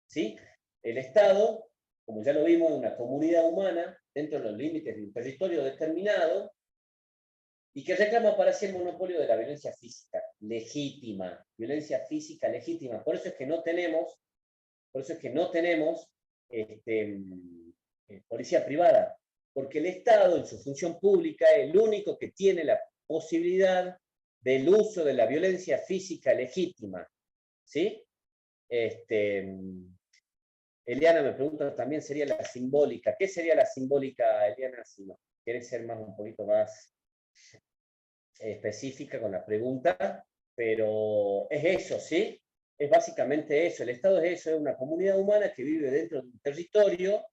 ¿Sí? El Estado, como ya lo vimos, es una comunidad humana dentro de los límites de un territorio determinado y que reclama para sí el monopolio de la violencia física legítima, violencia física legítima. Por eso es que no tenemos, policía privada, porque el Estado en su función pública es el único que tiene la posibilidad del uso de la violencia física legítima, ¿sí? Eliana me pregunta también sería la simbólica. ¿Qué sería la simbólica, Eliana, si no quieres ser un poquito más específica con la pregunta? Pero es eso, ¿sí? Es básicamente eso. El Estado es eso, es una comunidad humana que vive dentro de un territorio,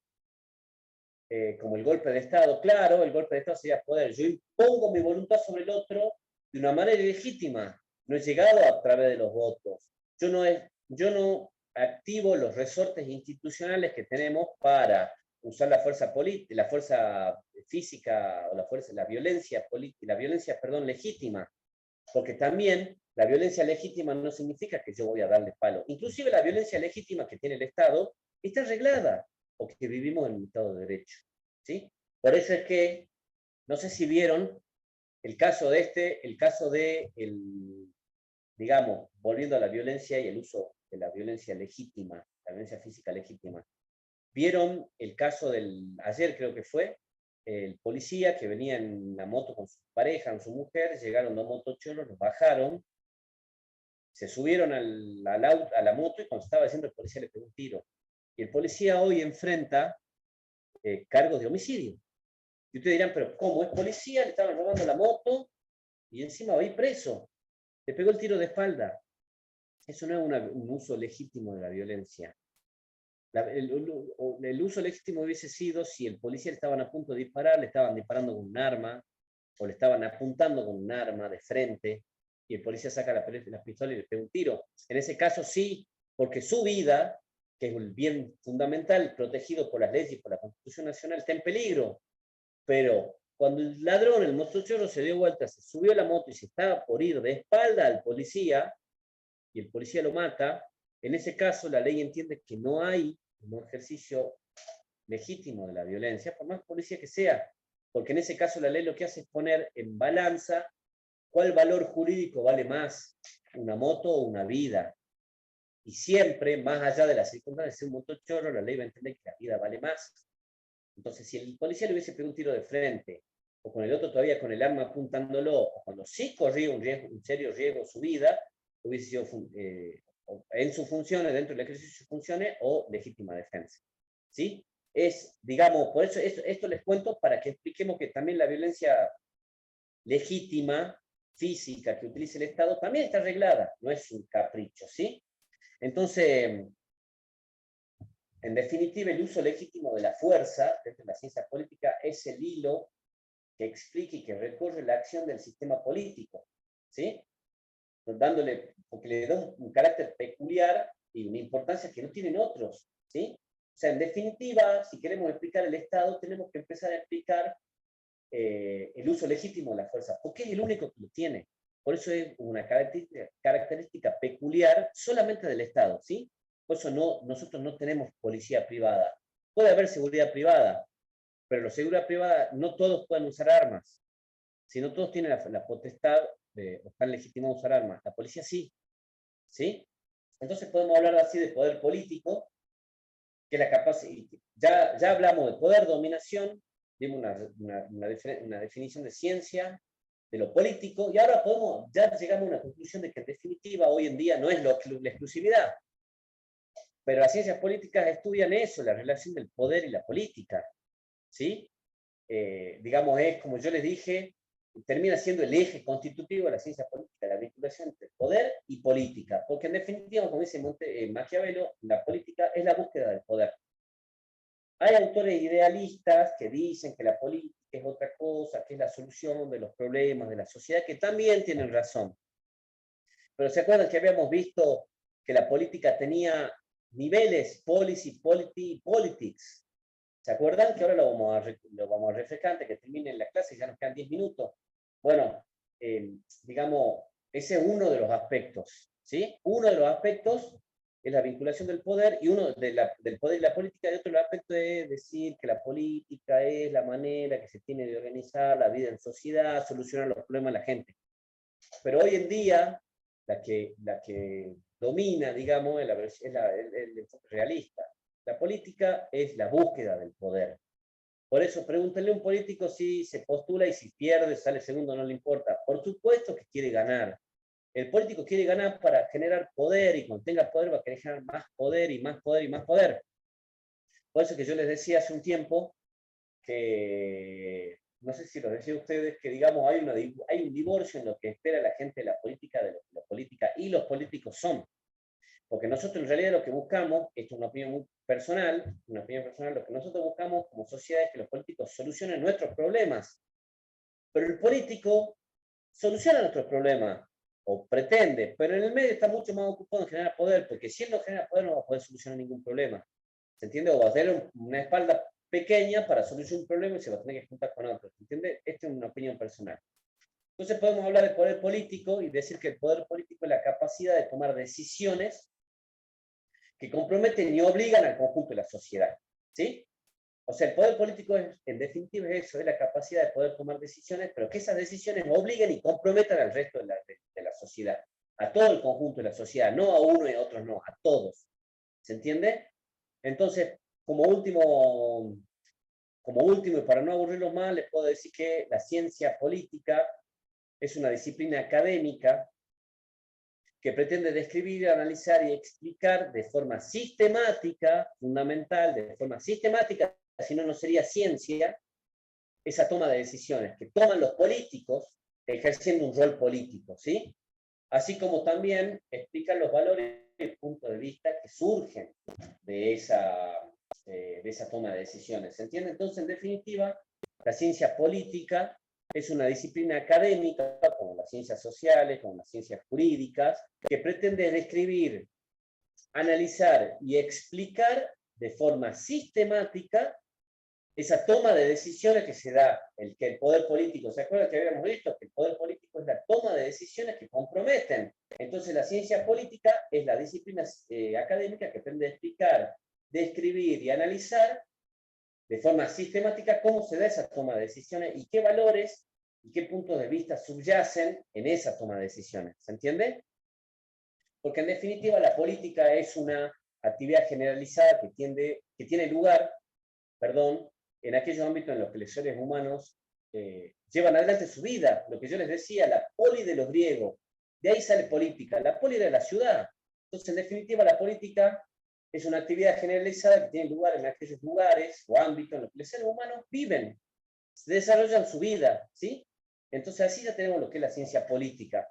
como el golpe de Estado. Claro, el golpe de Estado sería poder. Yo impongo mi voluntad sobre el otro de una manera ilegítima. No he llegado a través de los votos. Yo no activo los resortes institucionales que tenemos para usar la fuerza política, la fuerza física o la violencia política, la violencia, perdón, legítima, porque también la violencia legítima no significa que yo voy a darle palo. Inclusive la violencia legítima que tiene el Estado está arreglada, porque vivimos en un Estado de Derecho, ¿sí? Por eso es que, no sé si vieron el caso digamos, volviendo a la violencia y el uso de la violencia legítima, la violencia física legítima. ¿Vieron el caso ayer creo que fue, el policía que venía en la moto con su pareja, con su mujer, llegaron dos motochorros, los bajaron, se subieron a la moto y cuando estaba haciendo el policía le pegó un tiro. Y el policía hoy enfrenta cargos de homicidio. Y ustedes dirán, pero ¿cómo? Es policía, le estaban robando la moto y encima va a ir preso. Le pegó el tiro de espalda. Eso no es un uso legítimo de la violencia. El uso legítimo hubiese sido si el policía le estaban a punto de disparar, le estaban disparando con un arma, o le estaban apuntando con un arma de frente, y el policía saca la pistola y le pega un tiro. En ese caso sí, porque su vida, que es un bien fundamental, protegido por las leyes y por la Constitución Nacional, está en peligro. Pero cuando el ladrón, el motochorro, se dio vuelta, se subió a la moto y se estaba por ir de espalda al policía, y el policía lo mata, en ese caso la ley entiende que no hay un ejercicio legítimo de la violencia, por más policía que sea, porque en ese caso la ley lo que hace es poner en balanza cuál valor jurídico vale más, una moto o una vida. Y siempre, más allá de las circunstancias de un motochorro, la ley va a entender que la vida vale más. Entonces, si el policía le hubiese pegado un tiro de frente, o con el otro todavía con el arma apuntándolo, o cuando sí corría un serio riesgo su vida, hubiese sido en sus funciones, dentro del ejercicio de sus funciones, o legítima defensa. ¿Sí? es, digamos, por eso esto les cuento para que expliquemos que también la violencia legítima, física, que utiliza el Estado, también está arreglada, no es un capricho, ¿sí? Entonces, en definitiva, el uso legítimo de la fuerza, dentro de la ciencia política, es el hilo que explica y que recorre la acción del sistema político, ¿sí? Porque le da un carácter peculiar y una importancia que no tienen otros, ¿sí? O sea, en definitiva, si queremos explicar el Estado, tenemos que empezar a explicar el uso legítimo de la fuerza, porque es el único que lo tiene. Por eso es una característica peculiar solamente del Estado, ¿sí? Por eso nosotros no tenemos policía privada. Puede haber seguridad privada, pero la seguridad privada no todos pueden usar armas, sino todos tienen la potestad o están legitimados a usar armas. La policía sí, ¿sí? Entonces podemos hablar así de poder político, que es la capacidad, ya hablamos de poder, dominación, dimos una definición de ciencia, de lo político, y ahora ya llegamos a una conclusión de que en definitiva hoy en día no es la exclusividad, pero las ciencias políticas estudian eso, la relación del poder y la política, ¿sí? Digamos, es como yo les dije, termina siendo el eje constitutivo de la ciencia política, la vinculación entre poder y política, porque en definitiva, como dice Maquiavelo, la política es la búsqueda del poder. Hay autores idealistas que dicen que la política es otra cosa, que es la solución de los problemas de la sociedad, que también tienen razón. Pero ¿se acuerdan que habíamos visto que la política tenía niveles, policy, polity, politics? ¿Se acuerdan? Que ahora lo vamos a refrescar antes que termine la clase, ya nos quedan 10 minutos. Bueno, digamos, ese es uno de los aspectos, ¿sí? Uno de los aspectos es la vinculación del poder, y uno del poder y la política, y otro aspecto es decir que la política es la manera que se tiene de organizar la vida en sociedad, solucionar los problemas de la gente. Pero hoy en día, la que domina, digamos, es el enfoque realista. La política es la búsqueda del poder. Por eso, pregúntenle a un político si se postula y si pierde, sale segundo, no le importa. Por supuesto que quiere ganar. El político quiere ganar para generar poder, y cuando tenga poder va a querer generar más poder y más poder y más poder. Por eso que yo les decía hace un tiempo que, no sé si lo decía ustedes, que digamos hay un divorcio en lo que espera la gente de la política, de lo que la política y los políticos son. Porque nosotros en realidad lo que buscamos, esto es una opinión muy personal, lo que nosotros buscamos como sociedad es que los políticos solucionen nuestros problemas. Pero el político soluciona nuestros problemas, o pretende, pero en el medio está mucho más ocupado en generar poder, porque si él no genera poder no va a poder solucionar ningún problema. ¿Se entiende? O va a tener una espalda pequeña para solucionar un problema y se va a tener que juntar con otros. ¿Se entiende? Esta es una opinión personal. Entonces podemos hablar de poder político y decir que el poder político es la capacidad de tomar decisiones que comprometen y obligan al conjunto de la sociedad, ¿sí? O sea, el poder político en definitiva es eso, es la capacidad de poder tomar decisiones, pero que esas decisiones obliguen y comprometan al resto de la sociedad, a todo el conjunto de la sociedad, no a uno y a otros no, a todos. ¿Se entiende? Entonces, como último y para no aburrirlos más, les puedo decir que la ciencia política es una disciplina académica que pretende describir, analizar y explicar de forma sistemática, fundamental, de forma sistemática, si no, no sería ciencia, esa toma de decisiones que toman los políticos ejerciendo un rol político, ¿sí? Así como también explican los valores y el punto de vista que surgen de esa toma de decisiones. ¿Se entiende? Entonces, en definitiva, la ciencia política es una disciplina académica, como las ciencias sociales, como las ciencias jurídicas, que pretende describir, analizar y explicar de forma sistemática esa toma de decisiones que se da, que el poder político, ¿se acuerdan que habíamos visto? Que el poder político es la toma de decisiones que comprometen. Entonces la ciencia política es la disciplina académica que pretende explicar, describir y analizar de forma sistemática cómo se da esa toma de decisiones y qué valores y qué puntos de vista subyacen en esa toma de decisiones. ¿Se entiende? Porque en definitiva la política es una actividad generalizada que tiene lugar, en aquellos ámbitos en los que los seres humanos llevan adelante su vida. Lo que yo les decía, la poli de los griegos, de ahí sale política. La poli era la ciudad. Entonces, en definitiva, la política es una actividad generalizada que tiene lugar en aquellos lugares o ámbitos en los que los seres humanos viven, desarrollan su vida, ¿sí? Entonces así ya tenemos lo que es la ciencia política.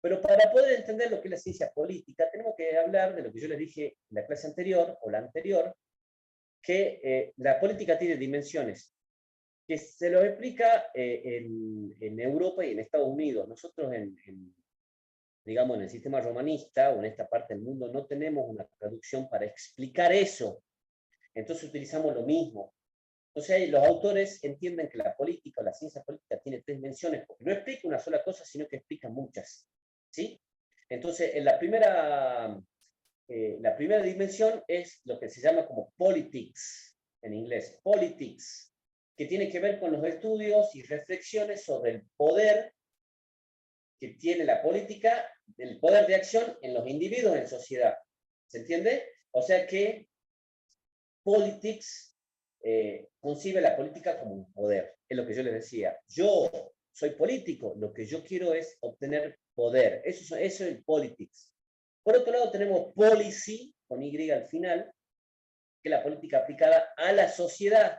Pero para poder entender lo que es la ciencia política, tenemos que hablar de lo que yo les dije en la clase anterior, o la anterior, que la política tiene dimensiones, que se lo explica en Europa y en Estados Unidos. Nosotros digamos, en el sistema romanista o en esta parte del mundo no tenemos una traducción para explicar eso. Entonces utilizamos lo mismo. Entonces los autores entienden que la política o la ciencia política tiene tres dimensiones, porque no explica una sola cosa, sino que explica muchas. ¿Sí? Entonces, en la primera dimensión es lo que se llama como politics, en inglés, politics, que tiene que ver con los estudios y reflexiones sobre el poder que tiene la política, el poder de acción en los individuos en sociedad. ¿Se entiende? O sea que politics concibe la política como un poder. Es lo que yo les decía. Yo soy político, lo que yo quiero es obtener poder. Eso es el politics. Por otro lado tenemos policy, con Y al final, que es la política aplicada a la sociedad.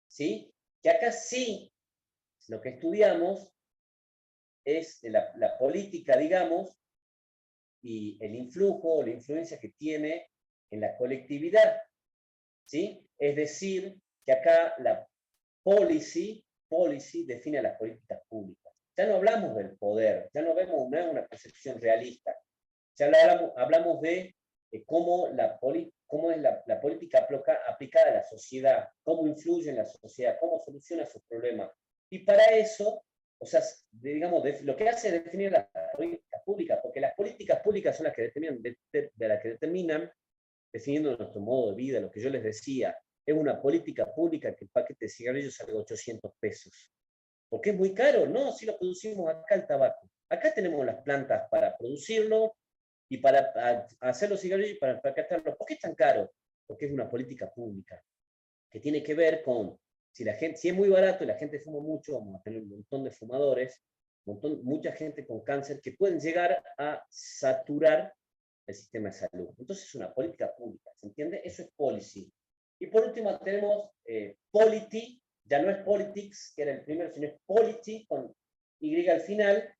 ¿Sí? Que acá sí, lo que estudiamos es la política, digamos, y el influjo o la influencia que tiene en la colectividad. ¿Sí? Es decir, que acá la policy define las políticas públicas. Ya no hablamos del poder, ya no vemos una percepción realista. Ya hablamos de cómo es la política aplicada a la sociedad, cómo influye en la sociedad, cómo soluciona sus problemas. Y para eso, o sea, digamos, lo que hace es definir las políticas públicas, porque las políticas públicas son las que determinan definiendo nuestro modo de vida, lo que yo les decía, es una política pública que el paquete de cigarrillos salga 800 pesos. Porque es muy caro, no, si lo producimos acá el tabaco. Acá tenemos las plantas para producirlo y para hacer los cigarrillos y para empaquetarlos. ¿Por qué es tan caro? Porque es una política pública que tiene que ver con, si es muy barato y la gente fuma mucho, vamos a tener un montón de fumadores, mucha gente con cáncer que pueden llegar a saturar el sistema de salud. Entonces es una política pública, ¿se entiende? Eso es policy. Y por último tenemos polity, ya no es politics, que era el primero, sino es polity, con Y al final,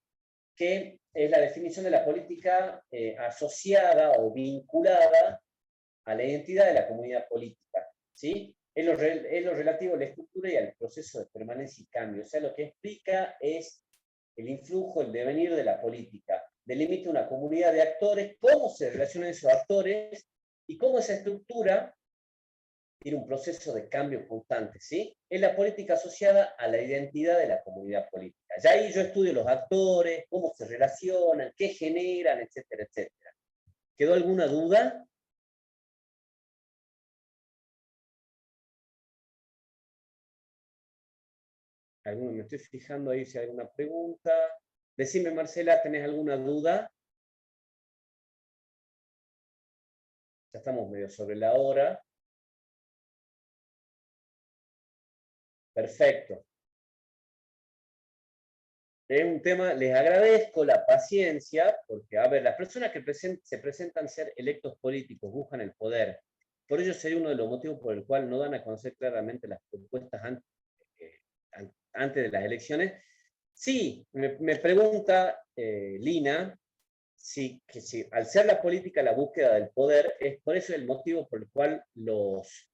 que es la definición de la política asociada o vinculada a la identidad de la comunidad política. ¿Sí? Es lo relativo a la estructura y al proceso de permanencia y cambio. O sea, lo que explica es el influjo, el devenir de la política. Delimita una comunidad de actores, cómo se relacionan esos actores y cómo esa estructura tiene un proceso de cambio constante, ¿sí? Es la política asociada a la identidad de la comunidad política. Ya ahí yo estudio los actores, cómo se relacionan, qué generan, etcétera, etcétera. ¿Quedó alguna duda? Me estoy fijando ahí si hay alguna pregunta. Decime, Marcela, ¿tenés alguna duda? Ya estamos medio sobre la hora. Perfecto. Es un tema, les agradezco la paciencia, porque, a ver, las personas que se presentan ser electos políticos buscan el poder. Por ello sería uno de los motivos por el cual no dan a conocer claramente las propuestas antes de las elecciones. Sí, me pregunta Lina, que si al ser la política la búsqueda del poder, es por eso el motivo por el cual los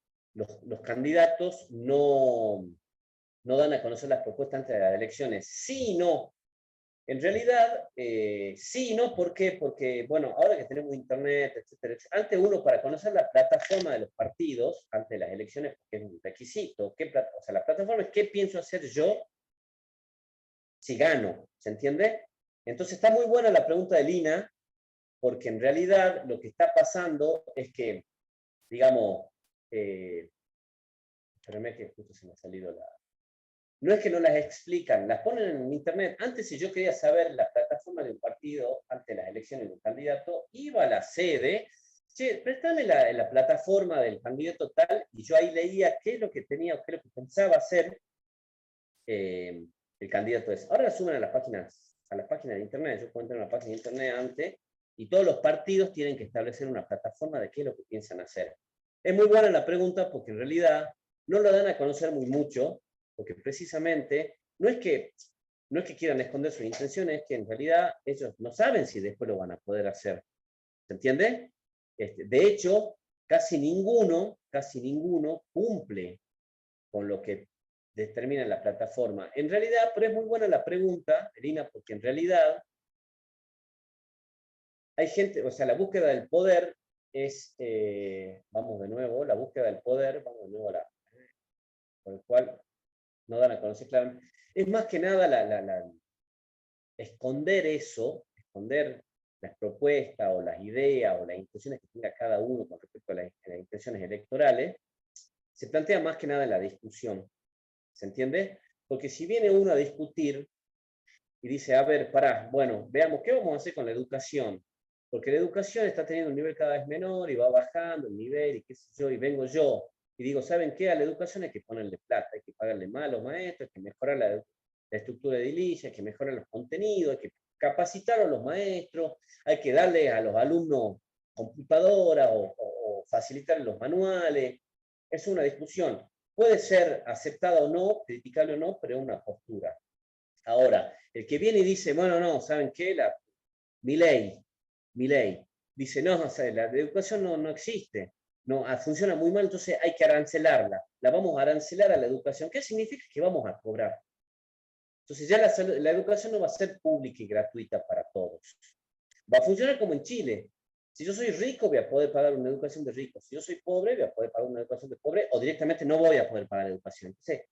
candidatos no dan a conocer las propuestas antes de las elecciones. Sí y no. En realidad, sí y no. ¿Por qué? Porque, bueno, ahora que tenemos internet, etcétera, etcétera, antes uno para conocer la plataforma de los partidos, antes de las elecciones, porque es un requisito, o sea, la plataforma es qué pienso hacer yo si gano, ¿se entiende? Entonces está muy buena la pregunta de Lina, porque en realidad lo que está pasando es que, digamos, espérame que justo se me ha salido la... No es que no las explican, las ponen en internet. Antes, si yo quería saber la plataforma de un partido, antes de las elecciones de un candidato, iba a la sede, che, préstame la plataforma del candidato tal, y yo ahí leía qué es lo que tenía o qué es lo que pensaba hacer el candidato es. Ahora la suben a las páginas de internet. Yo puedo entrar a una página de internet antes Y todos los partidos tienen que establecer una plataforma de qué es lo que piensan hacer. Es muy buena la pregunta porque en realidad no lo dan a conocer muy mucho, porque precisamente no es que quieran esconder sus intenciones, es que en realidad ellos no saben si después lo van a poder hacer. ¿Se entiende? De hecho, casi ninguno cumple con lo que determina la plataforma. En realidad, pero es muy buena la pregunta, Elina, porque en realidad hay gente, o sea, la búsqueda del poder es, vamos de nuevo, la búsqueda del poder, vamos de nuevo a la, por el cual no dan a conocer claramente, es más que nada esconder eso, esconder las propuestas o las ideas o las intenciones que tenga cada uno con respecto a las intenciones electorales, se plantea más que nada en la discusión. ¿Se entiende? Porque si viene uno a discutir y dice, a ver, pará, bueno, veamos, ¿qué vamos a hacer con la educación? Porque la educación está teniendo un nivel cada vez menor y va bajando el nivel y qué sé yo, y vengo yo y digo, ¿saben qué? A la educación hay que ponerle plata, hay que pagarle más a los maestros, hay que mejorar la estructura de edilicia, hay que mejorar los contenidos, hay que capacitar a los maestros, hay que darle a los alumnos computadora o facilitar los manuales. Es una discusión. Puede ser aceptada o no, criticable o no, pero es una postura. Ahora, el que viene y dice, bueno, no, ¿saben qué? Mi ley, dice, no, o sea, la educación no existe, no, funciona muy mal, entonces hay que arancelarla. La vamos a arancelar a la educación. ¿Qué significa? Que vamos a cobrar. Entonces ya la educación no va a ser pública y gratuita para todos. Va a funcionar como en Chile. Si yo soy rico, voy a poder pagar una educación de rico. Si yo soy pobre, voy a poder pagar una educación de pobre, o directamente no voy a poder pagar educación. Entonces,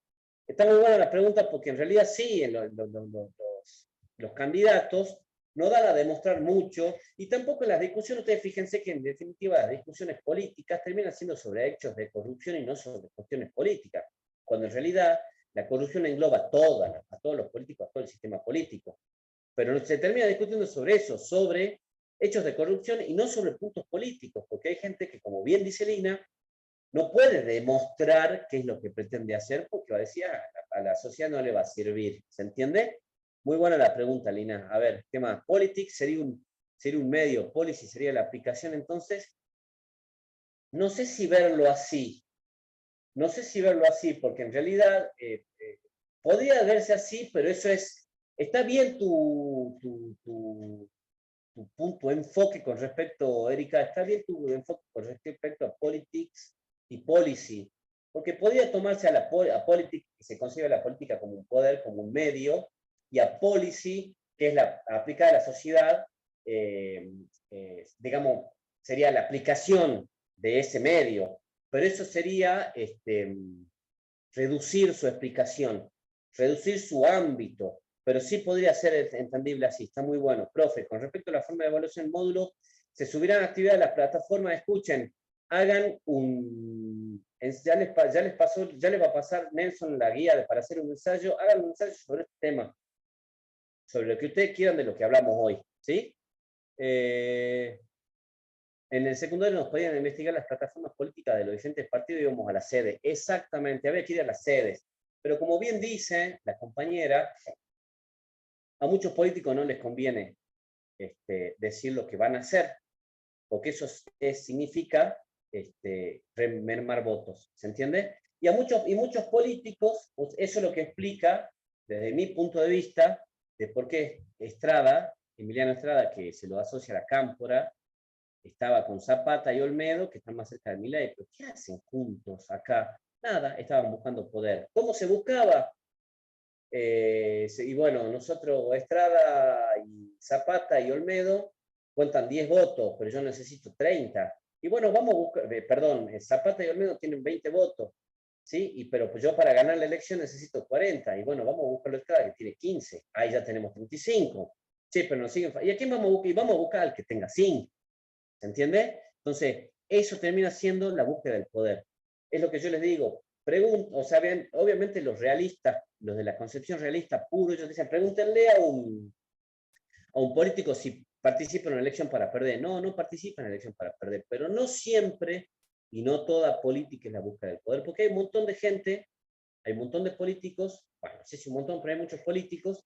está muy buena la pregunta porque en realidad sí, los candidatos no dan a demostrar mucho y tampoco en las discusiones, ustedes fíjense que en definitiva las discusiones políticas terminan siendo sobre hechos de corrupción y no sobre cuestiones políticas, cuando en realidad la corrupción engloba a todos los políticos, a todo el sistema político. Pero se termina discutiendo sobre eso, sobre hechos de corrupción y no sobre puntos políticos, porque hay gente que, como bien dice Lina, no puede demostrar qué es lo que pretende hacer porque va a decir, a la sociedad no le va a servir. ¿Se entiende? Muy buena la pregunta, Lina. A ver, ¿qué más? Politics sería un medio, policy sería la aplicación, entonces, no sé si verlo así. No sé si verlo así, porque en realidad podría verse así, pero eso está bien tu enfoque con respecto, Erika, está bien tu enfoque con respecto a politics y policy, porque podría tomarse a politics, que se considera la política como un poder, como un medio, y a policy, que es la aplicada a la sociedad, digamos, sería la aplicación de ese medio, pero eso sería reducir su explicación, reducir su ámbito, pero sí podría ser entendible así, está muy bueno. Profe, con respecto a la forma de evaluación del módulo, se subirán actividades a la plataforma, escuchen, hagan ya les va a pasar Nelson la guía para hacer un ensayo, hagan un ensayo sobre este tema, sobre lo que ustedes quieran de lo que hablamos hoy, ¿sí? En el secundario nos podían investigar las plataformas políticas de los diferentes partidos y íbamos a la sede. Exactamente, había que ir a las sedes. Pero como bien dice la compañera, a muchos políticos no les conviene decir lo que van a hacer, porque eso significa mermar votos, ¿se entiende? Y muchos políticos, pues eso es lo que explica, desde mi punto de vista, de por qué Emiliano Estrada, que se lo asocia a la Cámpora, estaba con Zapata y Olmedo, que están más cerca de Milei, pero ¿qué hacen juntos acá? Nada, estaban buscando poder. ¿Cómo se buscaba? Y bueno, nosotros, Estrada y Zapata y Olmedo, cuentan 10 votos, pero yo necesito 30. Y bueno, vamos a buscar, perdón, Zapata y Olmedo tienen 20 votos, ¿sí? Pero pues yo para ganar la elección necesito 40. Y bueno, vamos a buscar a Estrada que tiene 15. Ahí ya tenemos 35. Sí, pero nos siguen. ¿Y a quién vamos a buscar? Y vamos a buscar al que tenga 5. ¿Se entiende? Entonces, eso termina siendo la búsqueda del poder. Es lo que yo les digo. O sea, bien, obviamente los realistas, los de la concepción realista puro, ellos dicen, pregúntenle a un político si participa en una elección para perder. No, no participa en una elección para perder, pero no siempre y no toda política es la búsqueda del poder, porque hay un montón de gente, hay un montón de políticos, bueno, no sé si un montón, pero hay muchos políticos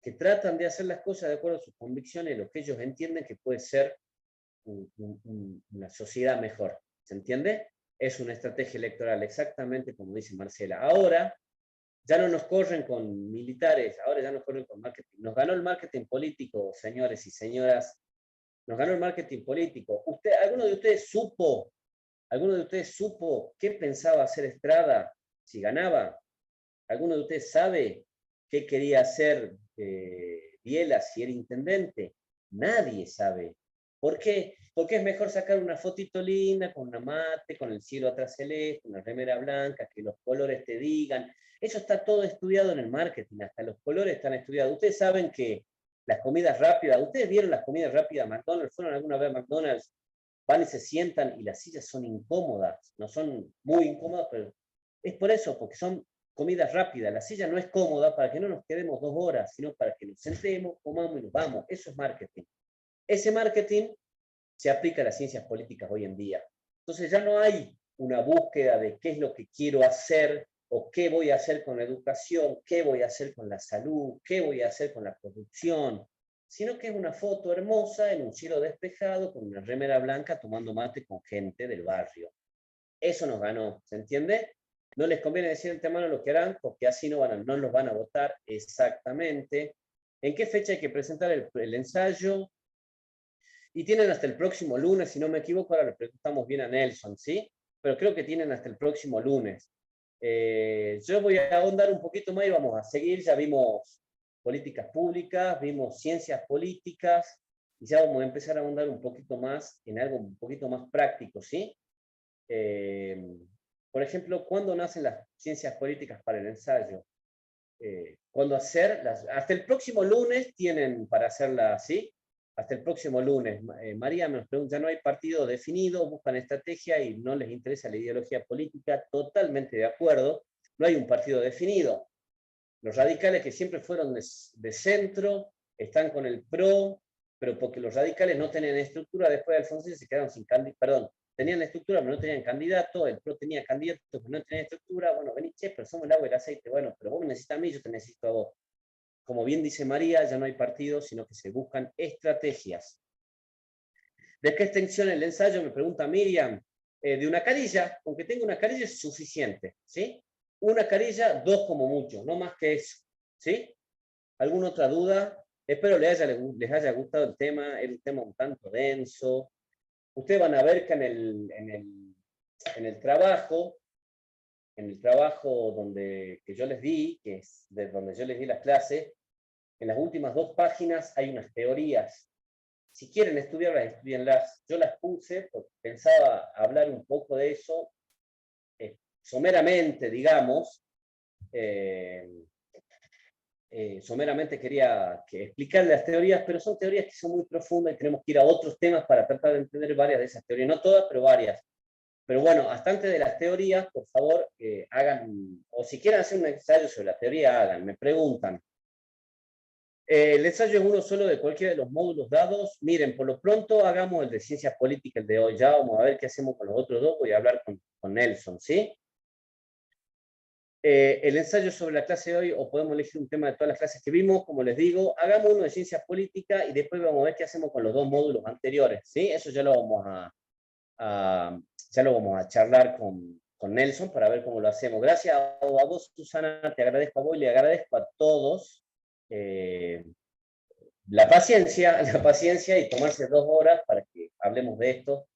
que tratan de hacer las cosas de acuerdo a sus convicciones, lo que ellos entienden que puede ser una sociedad mejor. ¿Se entiende? Es una estrategia electoral, exactamente como dice Marcela. Ahora ya no nos corren con militares, ahora ya nos corren con marketing. Nos ganó el marketing político, señores y señoras. Nos ganó el marketing político. ¿Alguno de ustedes supo qué pensaba hacer Estrada si ganaba? ¿Alguno de ustedes sabe qué quería hacer Biela si era intendente? Nadie sabe. ¿Por qué? Porque es mejor sacar una fotito linda con una mate, con el cielo atrás celeste, una remera blanca, que los colores te digan. Eso está todo estudiado en el marketing, hasta los colores están estudiados. Ustedes saben que las comidas rápidas, ¿ustedes vieron las comidas rápidas McDonald's? ¿Fueron alguna vez a McDonald's? Van y se sientan y las sillas son incómodas, no son muy incómodas, pero es por eso, porque son comidas rápidas. La silla no es cómoda para que no nos quedemos 2 horas, sino para que nos sentemos, comamos y nos vamos. Eso es marketing. Ese marketing se aplica a las ciencias políticas hoy en día. Entonces ya no hay una búsqueda de qué es lo que quiero hacer o qué voy a hacer con la educación, qué voy a hacer con la salud, qué voy a hacer con la producción, sino que es una foto hermosa en un cielo despejado con una remera blanca tomando mate con gente del barrio. Eso nos ganó, ¿se entiende? No les conviene decir de antemano lo que harán, porque así no los van a votar exactamente. ¿En qué fecha hay que presentar el ensayo? Y tienen hasta el próximo lunes, si no me equivoco, ahora le preguntamos bien a Nelson, ¿sí? Pero creo que tienen hasta el próximo lunes. Yo voy a ahondar un poquito más y vamos a seguir. Ya vimos políticas públicas, vimos ciencias políticas, y ya vamos a empezar a ahondar un poquito más en algo un poquito más práctico, ¿sí? Por ejemplo, ¿cuándo nacen las ciencias políticas para el ensayo? ¿Cuándo hacerlas? Hasta el próximo lunes tienen para hacerlas, ¿sí? Hasta el próximo lunes. María me pregunta, ¿no hay partido definido? Buscan estrategia y no les interesa la ideología política. Totalmente de acuerdo. No hay un partido definido. Los radicales que siempre fueron de centro están con el PRO, pero porque los radicales no tenían estructura, después de Alfonsín se quedaron sin candidato, perdón, tenían estructura pero no tenían candidato, el PRO tenía candidato pero no tenía estructura, bueno, vení, che, pero somos el agua y el aceite, bueno, pero vos me necesitas a mí, yo te necesito a vos. Como bien dice María, ya no hay partidos, sino que se buscan estrategias. ¿De qué extensión el ensayo? Me pregunta Miriam. De una carilla, con que tenga una carilla es suficiente, ¿sí? Una carilla, 2 como mucho, no más que eso, ¿sí? ¿Alguna otra duda? Espero les haya gustado el tema, es un tema un tanto denso. Ustedes van a ver que en el trabajo que yo les di, que es de donde yo les di las clases, en las últimas 2 páginas hay unas teorías. Si quieren estudiarlas, estudienlas. Yo las puse porque pensaba hablar un poco de eso, someramente, digamos. Someramente quería explicar las teorías, pero son teorías que son muy profundas y tenemos que ir a otros temas para tratar de entender varias de esas teorías. No todas, pero varias. Pero bueno, hasta antes de las teorías, por favor, hagan, o si quieren hacer un ensayo sobre la teoría, hagan. Me preguntan. El ensayo es uno solo de cualquiera de los módulos dados. Miren, por lo pronto hagamos el de ciencias políticas, el de hoy. Ya vamos a ver qué hacemos con los otros 2. Voy a hablar con Nelson, ¿sí? El ensayo sobre la clase de hoy, o podemos elegir un tema de todas las clases que vimos, como les digo, hagamos uno de ciencias políticas y después vamos a ver qué hacemos con los 2 módulos anteriores, ¿sí? Eso ya lo vamos ya lo vamos a charlar con Nelson para ver cómo lo hacemos. Gracias a vos, Susana, te agradezco a vos y le agradezco a todos la paciencia y tomarse 2 horas para que hablemos de esto.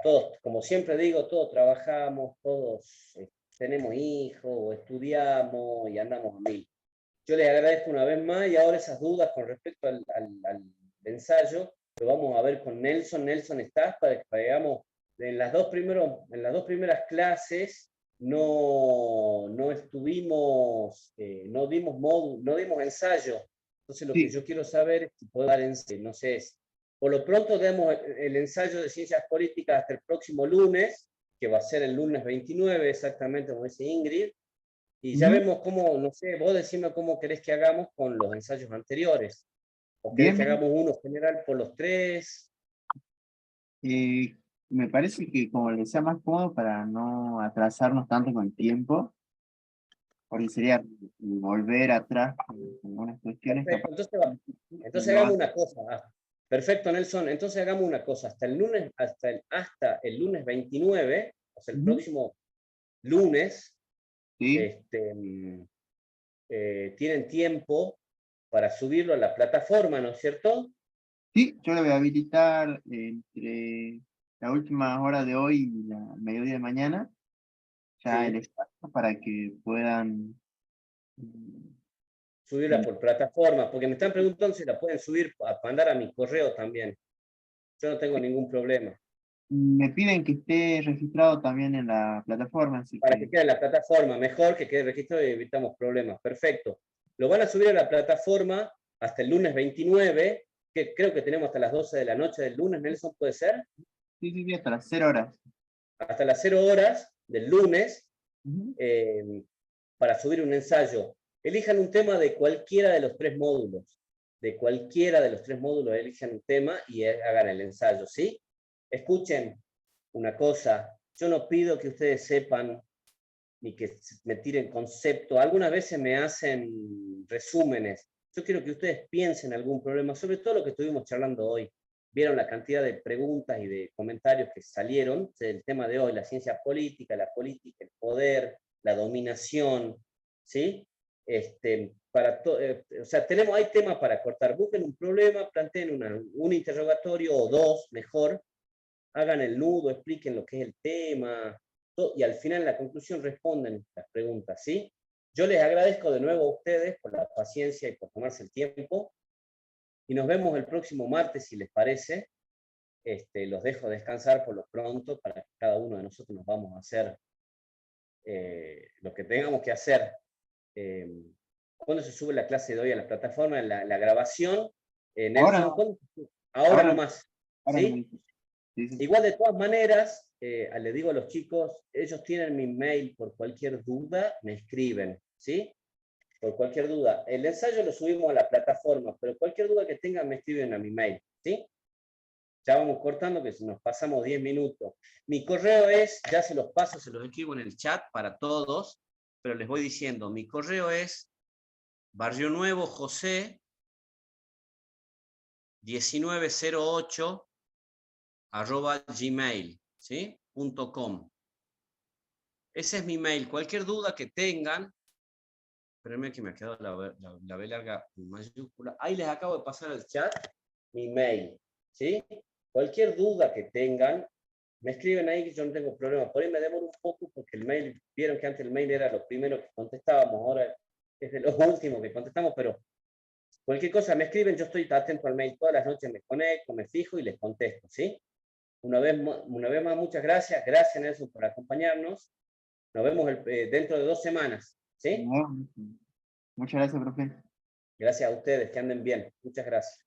Todos, como siempre digo, todos trabajamos, todos tenemos hijos, o estudiamos y andamos a mil. Yo les agradezco una vez más y ahora esas dudas con respecto al ensayo lo vamos a ver con Nelson. Nelson, ¿estás para que veamos? En las dos primeras clases no estuvimos, no dimos ensayo. Entonces lo que Sí, yo quiero saber es si puedo dar no sé, por lo pronto demos el ensayo de ciencias políticas hasta el próximo lunes, que va a ser el lunes 29, exactamente como dice Ingrid, y ya ujú, vemos cómo, no sé, vos decime cómo querés que hagamos con los ensayos anteriores, o querés bien, que bien. hagamos uno general por los 3. Eh, Me parece que como les sea más cómodo para no atrasarnos tanto con el tiempo, porque sería volver atrás con algunas cuestiones. Perfecto, capaz entonces lo hagamos hace. una cosa. Perfecto, Nelson. Entonces hagamos una cosa. Hasta el lunes 29, o sea, el Ujú. próximo lunes, Sí, tienen tiempo para subirlo a la plataforma, ¿no es cierto? sí, yo lo voy a habilitar entre la última hora de hoy y la mediodía de mañana, ya el Sí. espacio para que puedan mm, Subirla eh, por plataforma, porque me están preguntando si la pueden subir a mandar a mi correo también. Yo no tengo ningún problema. me piden que esté registrado también en la plataforma, así Para que que quede en la plataforma, mejor que quede registrado y evitamos problemas. Perfecto. Lo van a subir a la plataforma hasta el lunes 29, que creo que tenemos hasta las 12 de la noche del lunes, Nelson, ¿puede ser? sí, sí, sí, hasta las 0 horas. Hasta las 0 horas del lunes, Ujú. eh, para subir un ensayo. Elijan un tema de cualquiera de los tres módulos. De cualquiera de los tres módulos elijan un tema y hagan el ensayo, ¿sí? Escuchen una cosa, yo no pido que ustedes sepan ni que me tiren concepto. Algunas veces me hacen resúmenes. Yo quiero que ustedes piensen algún problema, sobre todo lo que estuvimos charlando hoy. Vieron la cantidad de preguntas y de comentarios que salieron del tema de hoy, la ciencia política, el poder, la dominación, ¿sí? O sea, hay temas para cortar. Busquen un problema, planteen un interrogatorio o dos, mejor, hagan el nudo, expliquen lo que es el tema, y al final en la conclusión responden las preguntas, ¿sí? Yo les agradezco de nuevo a ustedes por la paciencia y por tomarse el tiempo, y nos vemos el próximo martes, si les parece. Los dejo descansar por lo pronto, para que cada uno de nosotros nos vamos a hacer lo que tengamos que hacer. Eh, ¿Cuándo se sube la clase de hoy a la plataforma, la grabación? Ahora Nelson, no, ahora ahora, nomás, ahora no me ¿sí? dice. Sí, sí. Igual de todas maneras, le digo a los chicos, ellos tienen mi mail, por cualquier duda me escriben, ¿sí? Por cualquier duda. El ensayo lo subimos a la plataforma, pero cualquier duda que tengan me escriben a mi mail, ¿sí? Ya vamos cortando, que nos pasamos 10 minutos. Mi correo es, ya se los paso, se los escribo en el chat para todos, pero les voy diciendo, mi correo es Barrio Nuevo José 1908 @gmail, ¿sí? .com. Ese es mi mail. Cualquier duda que tengan, espérenme que me ha quedado la B larga mayúscula. Ahí les acabo de pasar al chat mi mail, ¿sí? Cualquier duda que tengan, me escriben ahí, que yo no tengo problema. Por ahí me demoro un poco porque el mail, vieron que antes el mail era lo primero que contestábamos, ahora es de lo último que contestamos, pero cualquier cosa me escriben, yo estoy atento al mail todas las noches, me conecto, me fijo y les contesto, ¿sí? Una vez más, muchas gracias. Gracias, Nelson, por acompañarnos. Nos vemos dentro de 2 semanas, ¿sí? No, muchas gracias, profe. Gracias a ustedes, que anden bien. Muchas gracias.